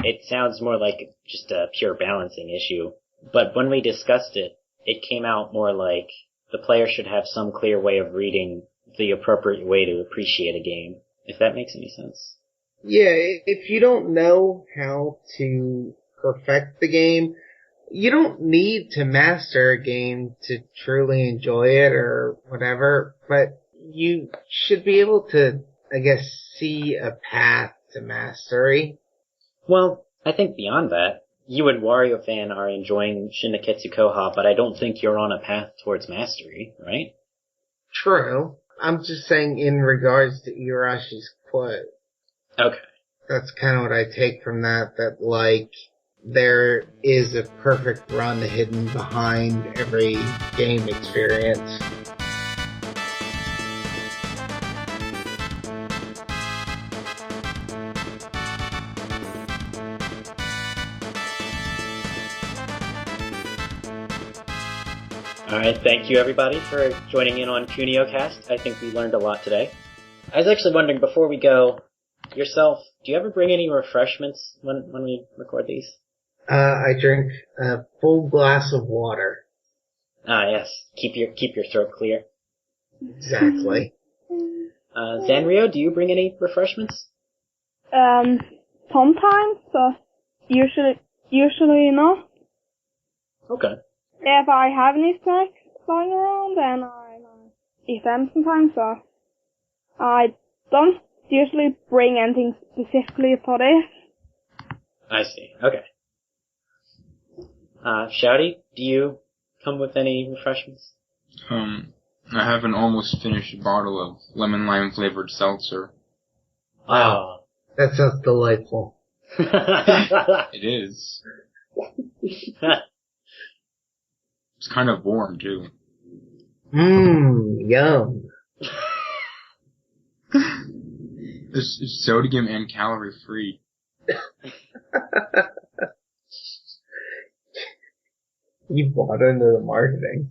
S1: it sounds more like just a pure balancing issue. But when we discussed it, it came out more like the player should have some clear way of reading the appropriate way to appreciate a game, if that makes any sense.
S4: Yeah, if you don't know how to perfect the game, you don't need to master a game to truly enjoy it or whatever, but you should be able to, I guess, see a path to mastery.
S1: Well, I think beyond that, you and Wario Fan are enjoying Shin Nekketsu Kouha, but I don't think you're on a path towards mastery, right?
S4: True. I'm just saying in regards to Igarashi's quote.
S1: Okay.
S4: That's kind of what I take from that, like, there is a perfect run hidden behind every game experience.
S1: Alright, thank you everybody for joining in on Kunio-Cast. I think we learned a lot today. I was actually wondering, before we go, yourself, do you ever bring any refreshments when we record these?
S4: I drink a full glass of water.
S1: Ah, yes. Keep your throat clear.
S4: Exactly.
S1: Zanrio, do you bring any refreshments?
S2: Sometimes, but usually not.
S1: Okay.
S2: If I have any snacks lying around, then I eat them sometimes, so I don't usually bring anything specifically for this.
S1: I see. Okay. Shouty, do you come with any refreshments?
S3: I have an almost finished bottle of lemon lime flavored seltzer.
S1: Wow.
S4: That sounds delightful.
S3: It is. It's kind of warm, too.
S4: Yum.
S3: It's sodium and calorie free.
S4: You bought into the marketing.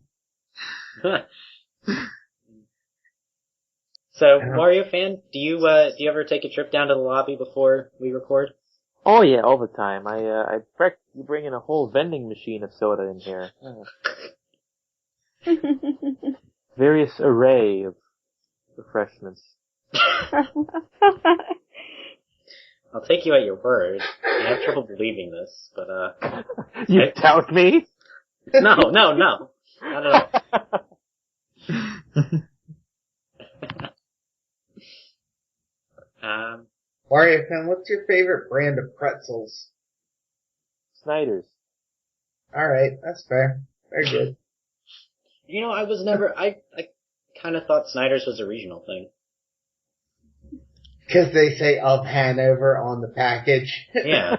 S1: So, Wario Fan, do you ever take a trip down to the lobby before we record?
S5: Oh yeah, all the time. You bring in a whole vending machine of soda in here. Various array of refreshments.
S1: I'll take you at your word. I have trouble believing this, but
S5: You doubt me?
S1: No. Not at all.
S4: Wario Fan, what's your favorite brand of pretzels?
S5: Snyder's.
S4: Alright, that's fair. Very good.
S1: You know, I kind of thought Snyder's was a regional thing.
S4: Because they say of Hanover on the package.
S1: Yeah.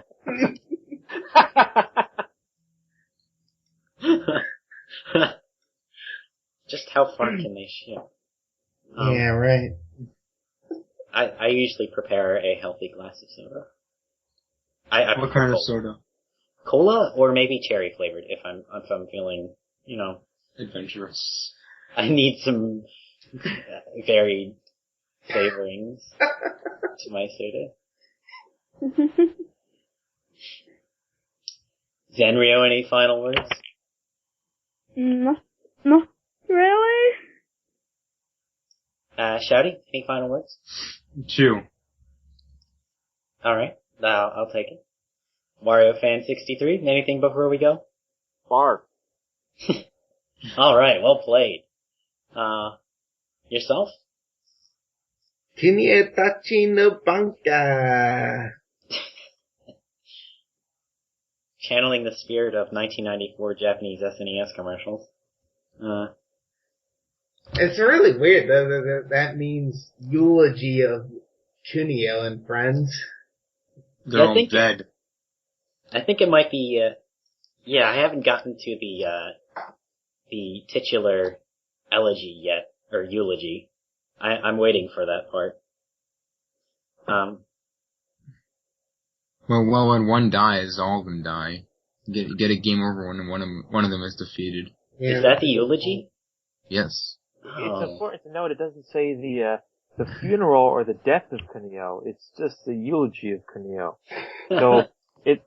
S1: Just how far can they ship?
S4: Yeah, right.
S1: I usually prepare a healthy glass of soda. I
S3: What
S1: prefer
S3: kind of
S1: cola.
S3: soda?
S1: Cola or maybe cherry flavored if I'm feeling,
S3: Adventurous.
S1: I need some varied flavorings to my soda. Zenryo, any final words?
S2: No, really?
S1: Shouty, any final words?
S3: Chew.
S1: Alright, I'll take it. Wario Fan 63, anything before we go?
S5: Bark.
S1: Alright, well played. Yourself?
S4: Kunio-Tachi no Banka.
S1: Channeling the spirit of 1994 Japanese SNES commercials.
S4: It's really weird though that means eulogy of Kunio and friends.
S3: They're all dead.
S1: I think it might be, I haven't gotten to the titular elegy yet, or eulogy. I'm waiting for that part.
S3: Well, when one dies, all of them die. Get a game over when one of them is defeated.
S4: Yeah.
S1: Is that the eulogy?
S3: Yes.
S5: It's important to note it doesn't say the funeral or the death of Kunio. It's just the eulogy of Kunio. So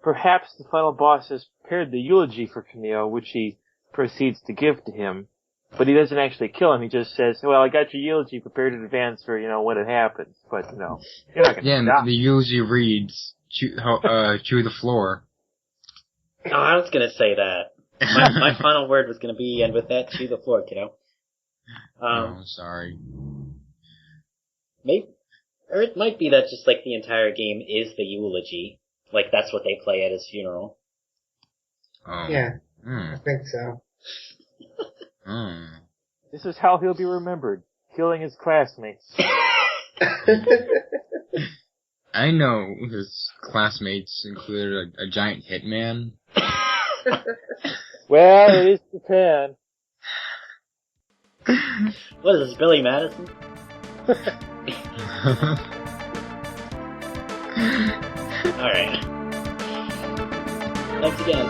S5: perhaps the final boss has prepared the eulogy for Kunio, which he proceeds to give to him. But he doesn't actually kill him. He just says, "Well, I got your eulogy prepared in advance for when it happens." But you're not gonna die.
S3: The eulogy reads, chew the floor.
S1: Oh, I was gonna say that. My final word was gonna be, and with that, chew the floor, kiddo.
S3: Sorry.
S1: Maybe, or it might be that just like the entire game is the eulogy. Like that's what they play at his funeral.
S3: Oh.
S4: Yeah, I think so.
S5: This is how he'll be remembered, killing his classmates.
S3: I know his classmates included a giant hitman.
S5: Well, it is Japan.
S1: What is this, Billy Madison? Alright. Thanks again.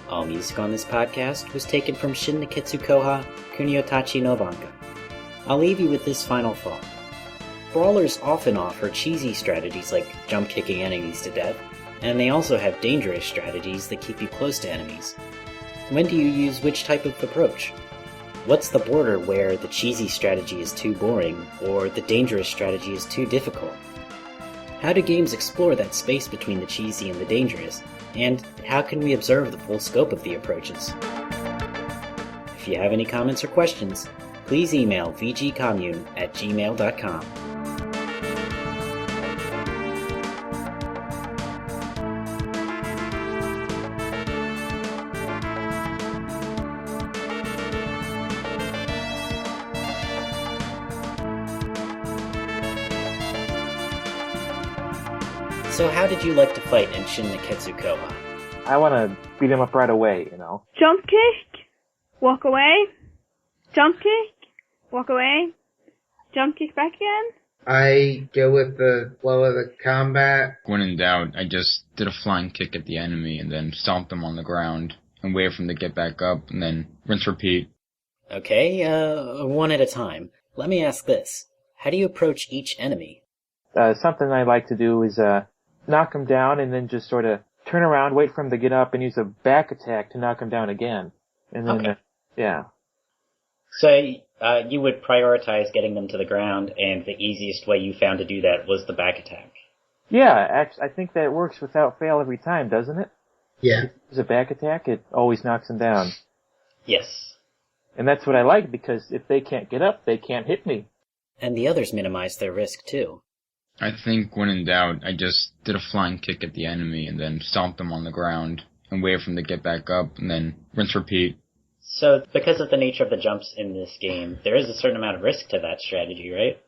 S1: All music on this podcast was taken from Shin Nekketsu Kouha, Kunio-Tachi no Banka. I'll leave you with this final thought. Brawlers often offer cheesy strategies like jump kicking enemies to death, and they also have dangerous strategies that keep you close to enemies. When do you use which type of approach? What's the border where the cheesy strategy is too boring, or the dangerous strategy is too difficult? How do games explore that space between the cheesy and the dangerous? And how can we observe the full scope of the approaches? If you have any comments or questions, please email vgcommune@gmail.com. So how did you like to fight in Shin Nekketsu Kouha?
S5: I want to beat him up right away,
S2: Jump kick, walk away, jump kick, walk away, jump kick back again.
S4: I go with the flow of the combat.
S3: When in doubt, I just did a flying kick at the enemy and then stomped them on the ground and waited for them to get back up and then rinse repeat.
S1: Okay, one at a time. Let me ask this. How do you approach each enemy?
S5: Something I like to do is knock him down and then just sort of turn around, wait for him to get up, and use a back attack to knock him down again. And then,
S1: okay. So you would prioritize getting them to the ground, and the easiest way you found to do that was the back attack.
S5: Yeah, actually, I think that works without fail every time, doesn't it?
S4: Yeah.
S5: If there's a back attack, it always knocks him down.
S1: Yes.
S5: And that's what I like, because if they can't get up, they can't hit me.
S1: And the others minimized their risk too.
S3: I think when in doubt, I just did a flying kick at the enemy and then stomped them on the ground and waited for them to get back up and then rinse repeat.
S1: So, because of the nature of the jumps in this game, there is a certain amount of risk to that strategy, right?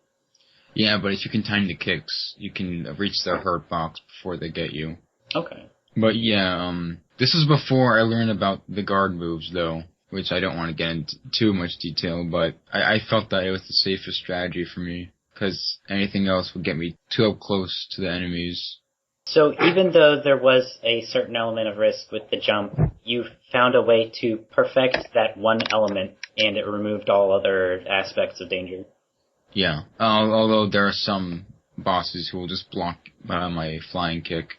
S3: Yeah, but if you can time the kicks, you can reach their hurt box before they get you.
S1: Okay.
S3: But yeah, this is before I learned about the guard moves, though, which I don't want to get into too much detail, but I felt that it was the safest strategy for me, because anything else would get me too up close to the enemies.
S1: So even though there was a certain element of risk with the jump, you found a way to perfect that one element, and it removed all other aspects of danger.
S3: Yeah, although there are some bosses who will just block my flying kick.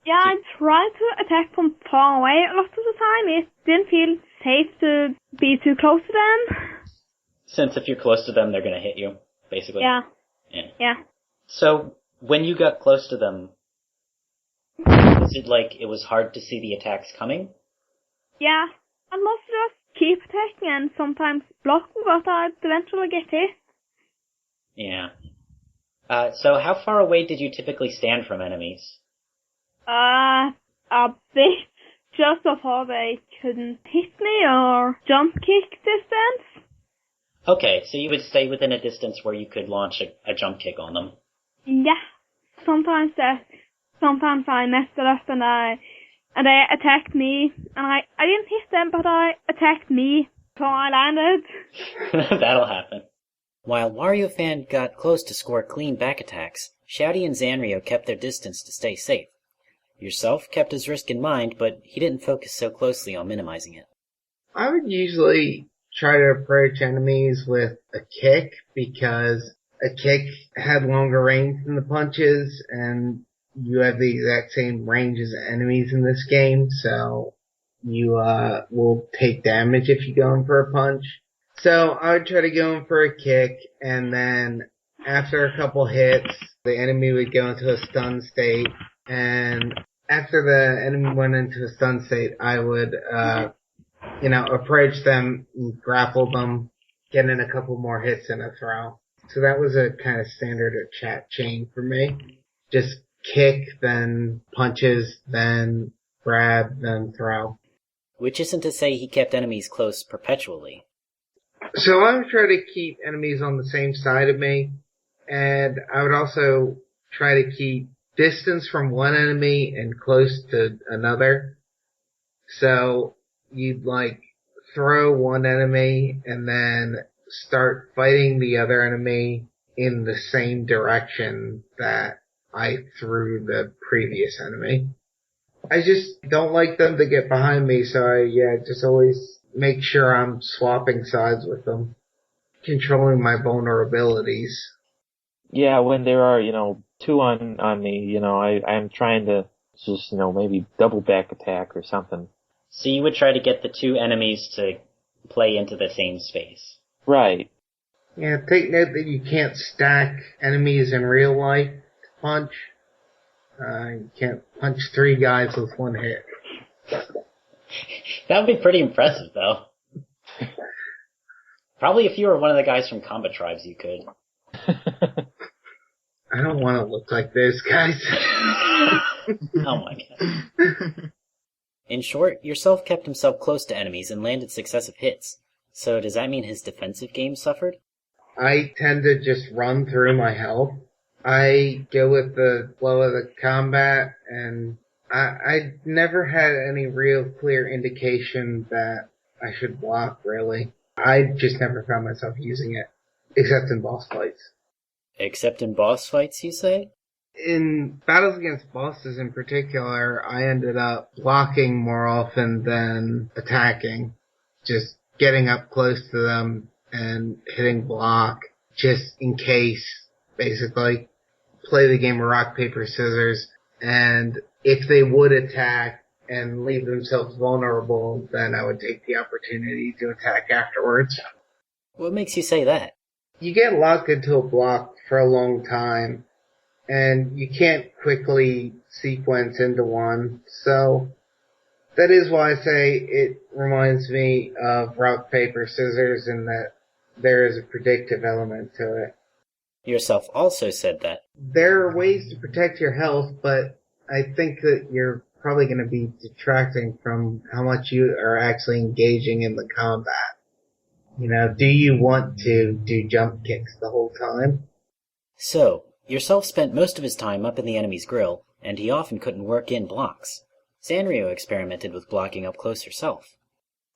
S2: Yeah, I tried to attack from far away a lot of the time. It didn't feel safe to be too close to them.
S1: Since if you're close to them, they're going to hit you, basically.
S2: Yeah.
S1: Yeah.
S2: Yeah.
S1: So, when you got close to them, was it like it was hard to see the attacks coming?
S2: Yeah. I must just keep attacking and sometimes block, but I'd eventually get hit.
S1: Yeah. So how far away did you typically stand from enemies?
S2: A bit. Just so far they couldn't hit me or jump kick distance.
S1: Okay, so you would stay within a distance where you could launch a jump kick on them.
S2: Yeah. Sometimes I messed it up and they attacked me, and I didn't hit them, but I attacked me, so I landed.
S1: That'll happen. While Wario Fan got close to score clean back attacks, Shouty and Zanrio kept their distance to stay safe. Yourself kept his risk in mind, but he didn't focus so closely on minimizing it.
S4: I would usually try to approach enemies with a kick, because a kick had longer range than the punches, and you have the exact same range as enemies in this game, so you will take damage if you go in for a punch. So I would try to go in for a kick, and then after a couple hits, the enemy would go into a stun state, and after the enemy went into a stun state, I would, approach them, grapple them, get in a couple more hits and a throw. So that was a kind of standard chat chain for me. Just kick, then punches, then grab, then throw.
S1: Which isn't to say he kept enemies close perpetually.
S4: So I would try to keep enemies on the same side of me, and I would also try to keep distance from one enemy and close to another. So you'd throw one enemy and then start fighting the other enemy in the same direction that I threw the previous enemy. I just don't like them to get behind me, so I just always make sure I'm swapping sides with them, controlling my vulnerabilities.
S5: Yeah, when there are, two on me, I'm trying to just, maybe double back attack or something.
S1: So you would try to get the two enemies to play into the same space.
S5: Right.
S4: Yeah, take note that you can't stack enemies in real life to punch. You can't punch three guys with one hit.
S1: That would be pretty impressive, though. Probably if you were one of the guys from Combat Tribes, you could.
S4: I don't want to look like those guys.
S1: Oh my god. In short, Yourself kept himself close to enemies and landed successive hits. So does that mean his defensive game suffered?
S4: I tend to just run through my health. I go with the flow of the combat, and I never had any real clear indication that I should block, really. I just never found myself using it, except in boss fights.
S1: Except in boss fights, you say?
S4: In battles against bosses in particular, I ended up blocking more often than attacking. Just getting up close to them and hitting block, just in case, basically. Play the game of rock, paper, scissors, and if they would attack and leave themselves vulnerable, then I would take the opportunity to attack afterwards.
S1: What makes you say that?
S4: You get locked into a block for a long time, and you can't quickly sequence into one, so that is why I say it reminds me of rock, paper, scissors, in that there is a predictive element to it.
S1: Yourself also said that.
S4: There are ways to protect your health, but I think that you're probably going to be detracting from how much you are actually engaging in the combat. You know, do you want to do jump kicks the whole time?
S1: So, yourself spent most of his time up in the enemy's grill, and he often couldn't work in blocks. Sanrio experimented with blocking up close herself.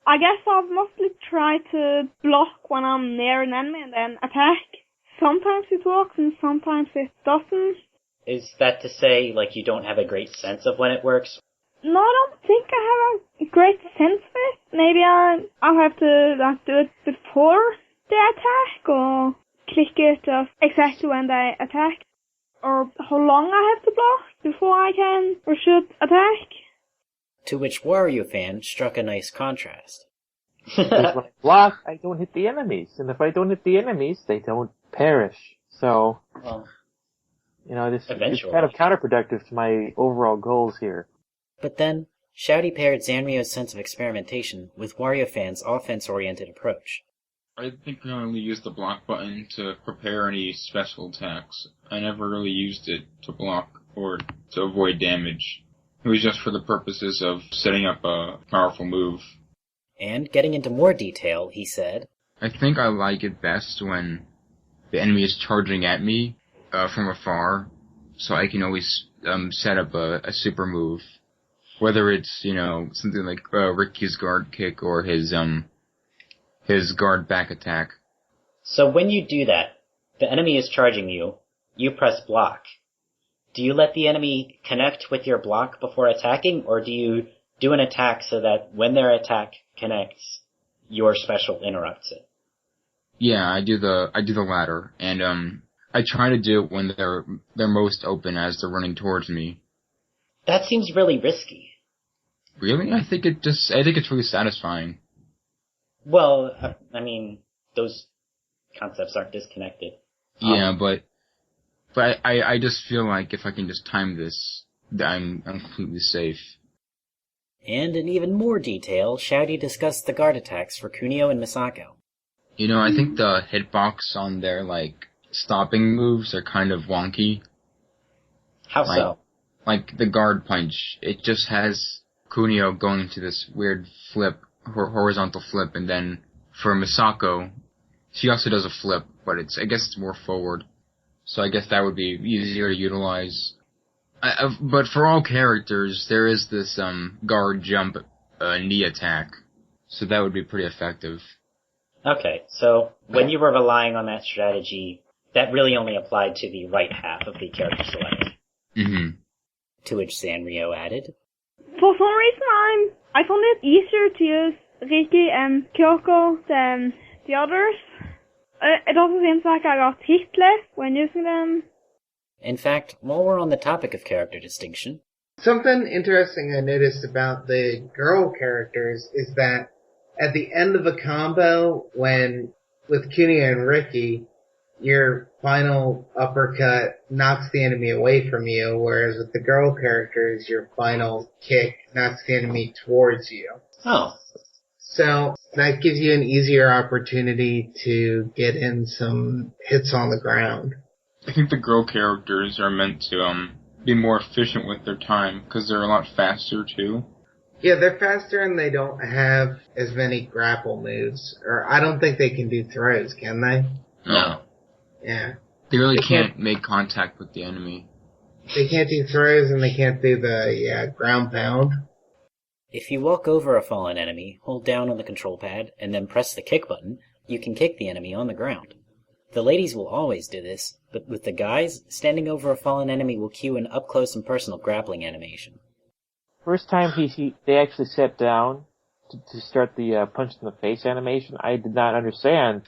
S2: I guess I've mostly tried to block when I'm near an enemy and then attack. Sometimes it works and sometimes it doesn't.
S1: Is that to say, like, you don't have a great sense of when it works?
S2: No, I don't think I have a great sense of it. Maybe I'll have to do it before they attack, or click it exactly when they attack, or how long I have to block before I can or should attack.
S1: To which Wario fan struck a nice contrast.
S5: When I block, I don't hit the enemies, and if I don't hit the enemies, they don't perish. So,
S1: Well,
S5: this is
S1: eventually.
S5: kind of counterproductive to my overall goals here.
S1: But then, Shouty paired Zanrio's sense of experimentation with Wario fan's offense-oriented approach.
S3: I think I only used the block button to prepare any special attacks. I never really used it to block or to avoid damage. It was just for the purposes of setting up a powerful move.
S1: And, getting into more detail, he said,
S3: I think I like it best when the enemy is charging at me from afar, so I can always set up a super move. Whether it's, something like Ricky's guard kick or his guard back attack.
S1: So when you do that, the enemy is charging you, you press block. Do you let the enemy connect with your block before attacking, or do you do an attack so that when their attack connects, your special interrupts it?
S3: Yeah, I do the latter, and I try to do it when they're most open as they're running towards me.
S1: That seems really risky.
S3: Really? I think it's really satisfying.
S1: Well, those concepts aren't disconnected.
S3: Yeah, but I just feel like if I can just time this, I'm completely safe.
S1: And in even more detail, Shouty discussed the guard attacks for Kunio and Misako.
S3: I think the hitbox on their, stopping moves are kind of wonky.
S1: How so?
S3: Like the guard punch, it just has Kunio going into this weird flip, horizontal flip, and then for Misako, she also does a flip, but I guess it's more forward. So I guess that would be easier to utilize. But for all characters, there is this guard jump knee attack, so that would be pretty effective.
S1: Okay, so when you were relying on that strategy, that really only applied to the right half of the character select.
S3: Mm-hmm.
S1: To which Sanrio added,
S2: For some reason, I found it easier to use Riki and Kyoko than the others. It also seems like I got hit less when using them.
S1: In fact, while we're on the topic of character distinction,
S4: Something interesting I noticed about the girl characters is that at the end of a combo, with Kunio and Ricky, your final uppercut knocks the enemy away from you, whereas with the girl characters, your final kick knocks the enemy towards you.
S1: oh,
S4: So that gives you an easier opportunity to get in some hits on the ground.
S3: I think the girl characters are meant to be more efficient with their time, because they're a lot faster too.
S4: Yeah, they're faster and they don't have as many grapple moves. Or I don't think they can do throws, can they?
S3: No.
S4: Yeah.
S3: They really can't make contact with the enemy.
S4: They can't do throws and they can't do the ground pound.
S1: if you walk over a fallen enemy, hold down on the control pad, and then press the kick button, you can kick the enemy on the ground. The ladies will always do this, but with the guys, standing over a fallen enemy will cue an up-close and personal grappling animation.
S5: First time they actually sat down to start the punch in the face animation, I did not understand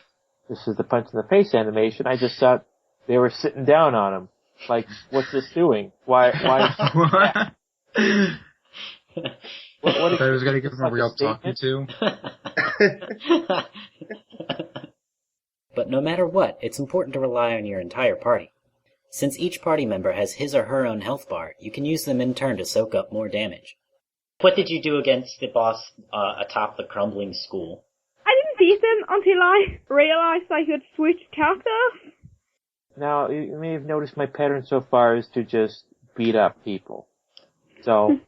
S5: this is the punch in the face animation. I just thought they were sitting down on him. Like, what's this doing? Why? What
S3: I thought I was going to give him a real talking to.
S1: But no matter what, it's important to rely on your entire party. Since each party member has his or her own health bar, you can use them in turn to soak up more damage. What did you do against the boss atop the crumbling school?
S2: I didn't beat anything until I realised I could switch characters.
S5: Now, you may have noticed my pattern so far is to just beat up people. So,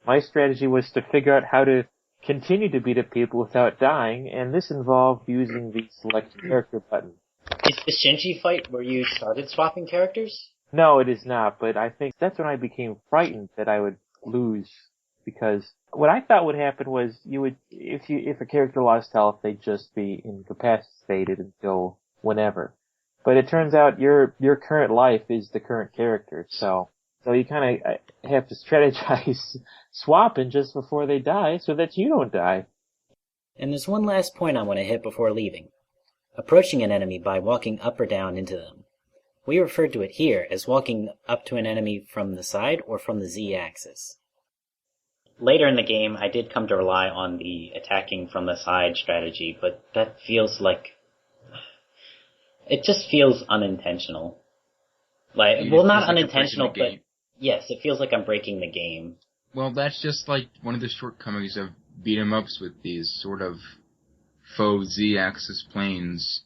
S5: my strategy was to figure out how to continue to beat up people without dying, and this involved using the select character button.
S1: Is the Shinji fight where you started swapping characters?
S5: No, it is not, but I think that's when I became frightened that I would lose, because what I thought would happen was if a character lost health, they'd just be incapacitated until whenever. But it turns out your current life is the current character, so you kind of have to strategize swapping just before they die so that you don't die.
S1: And there's one last point I want to hit before leaving. Approaching an enemy by walking up or down into them. We refer to it here as walking up to an enemy from the side or from the Z-axis. Later in the game, I did come to rely on the attacking from the side strategy, but that feels like... It just feels unintentional. Not unintentional, but yes, it feels like I'm breaking the game.
S3: Well, that's just like one of the shortcomings of beat-em-ups with these sort of faux Z-axis planes.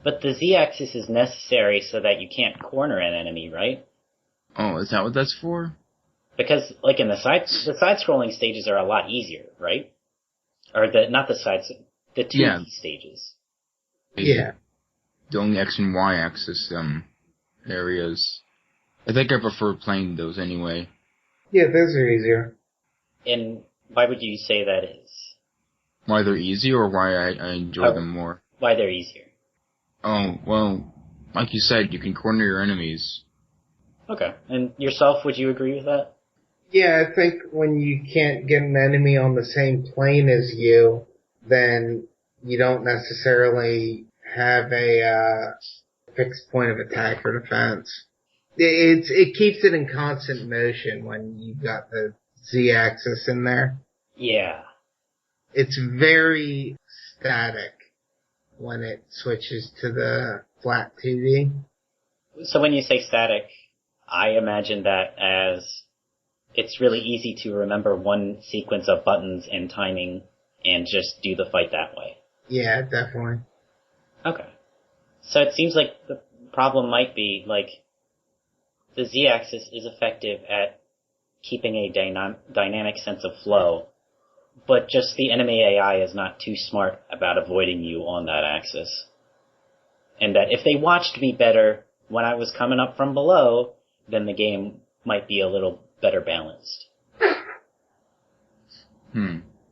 S1: But the Z-axis is necessary so that you can't corner an enemy, right?
S3: Oh, is that what that's for?
S1: Because, like in the side-scrolling stages are a lot easier, right? Or the 2D stages.
S4: Yeah.
S3: The only X and Y axis areas. I think I prefer playing those anyway.
S4: Yeah, those are easier.
S1: And why would you say that is?
S3: Why they're easy or why I enjoy them more?
S1: Why they're easier.
S3: Oh, well, like you said, you can corner your enemies.
S1: Okay. And yourself, would you agree with that?
S4: Yeah, I think when you can't get an enemy on the same plane as you, then you don't necessarily have a fixed point of attack or defense. It keeps it in constant motion when you've got the Z-axis in there.
S1: Yeah.
S4: It's very static when it switches to the flat 2D.
S1: So when you say static, I imagine that as it's really easy to remember one sequence of buttons and timing and just do the fight that way.
S4: Yeah, definitely.
S1: Okay. So it seems like the problem might be, like, the Z-axis is effective at keeping a dynamic sense of flow, but just the enemy AI is not too smart about avoiding you on that axis. And that if they watched me better when I was coming up from below, then the game might be a little better balanced.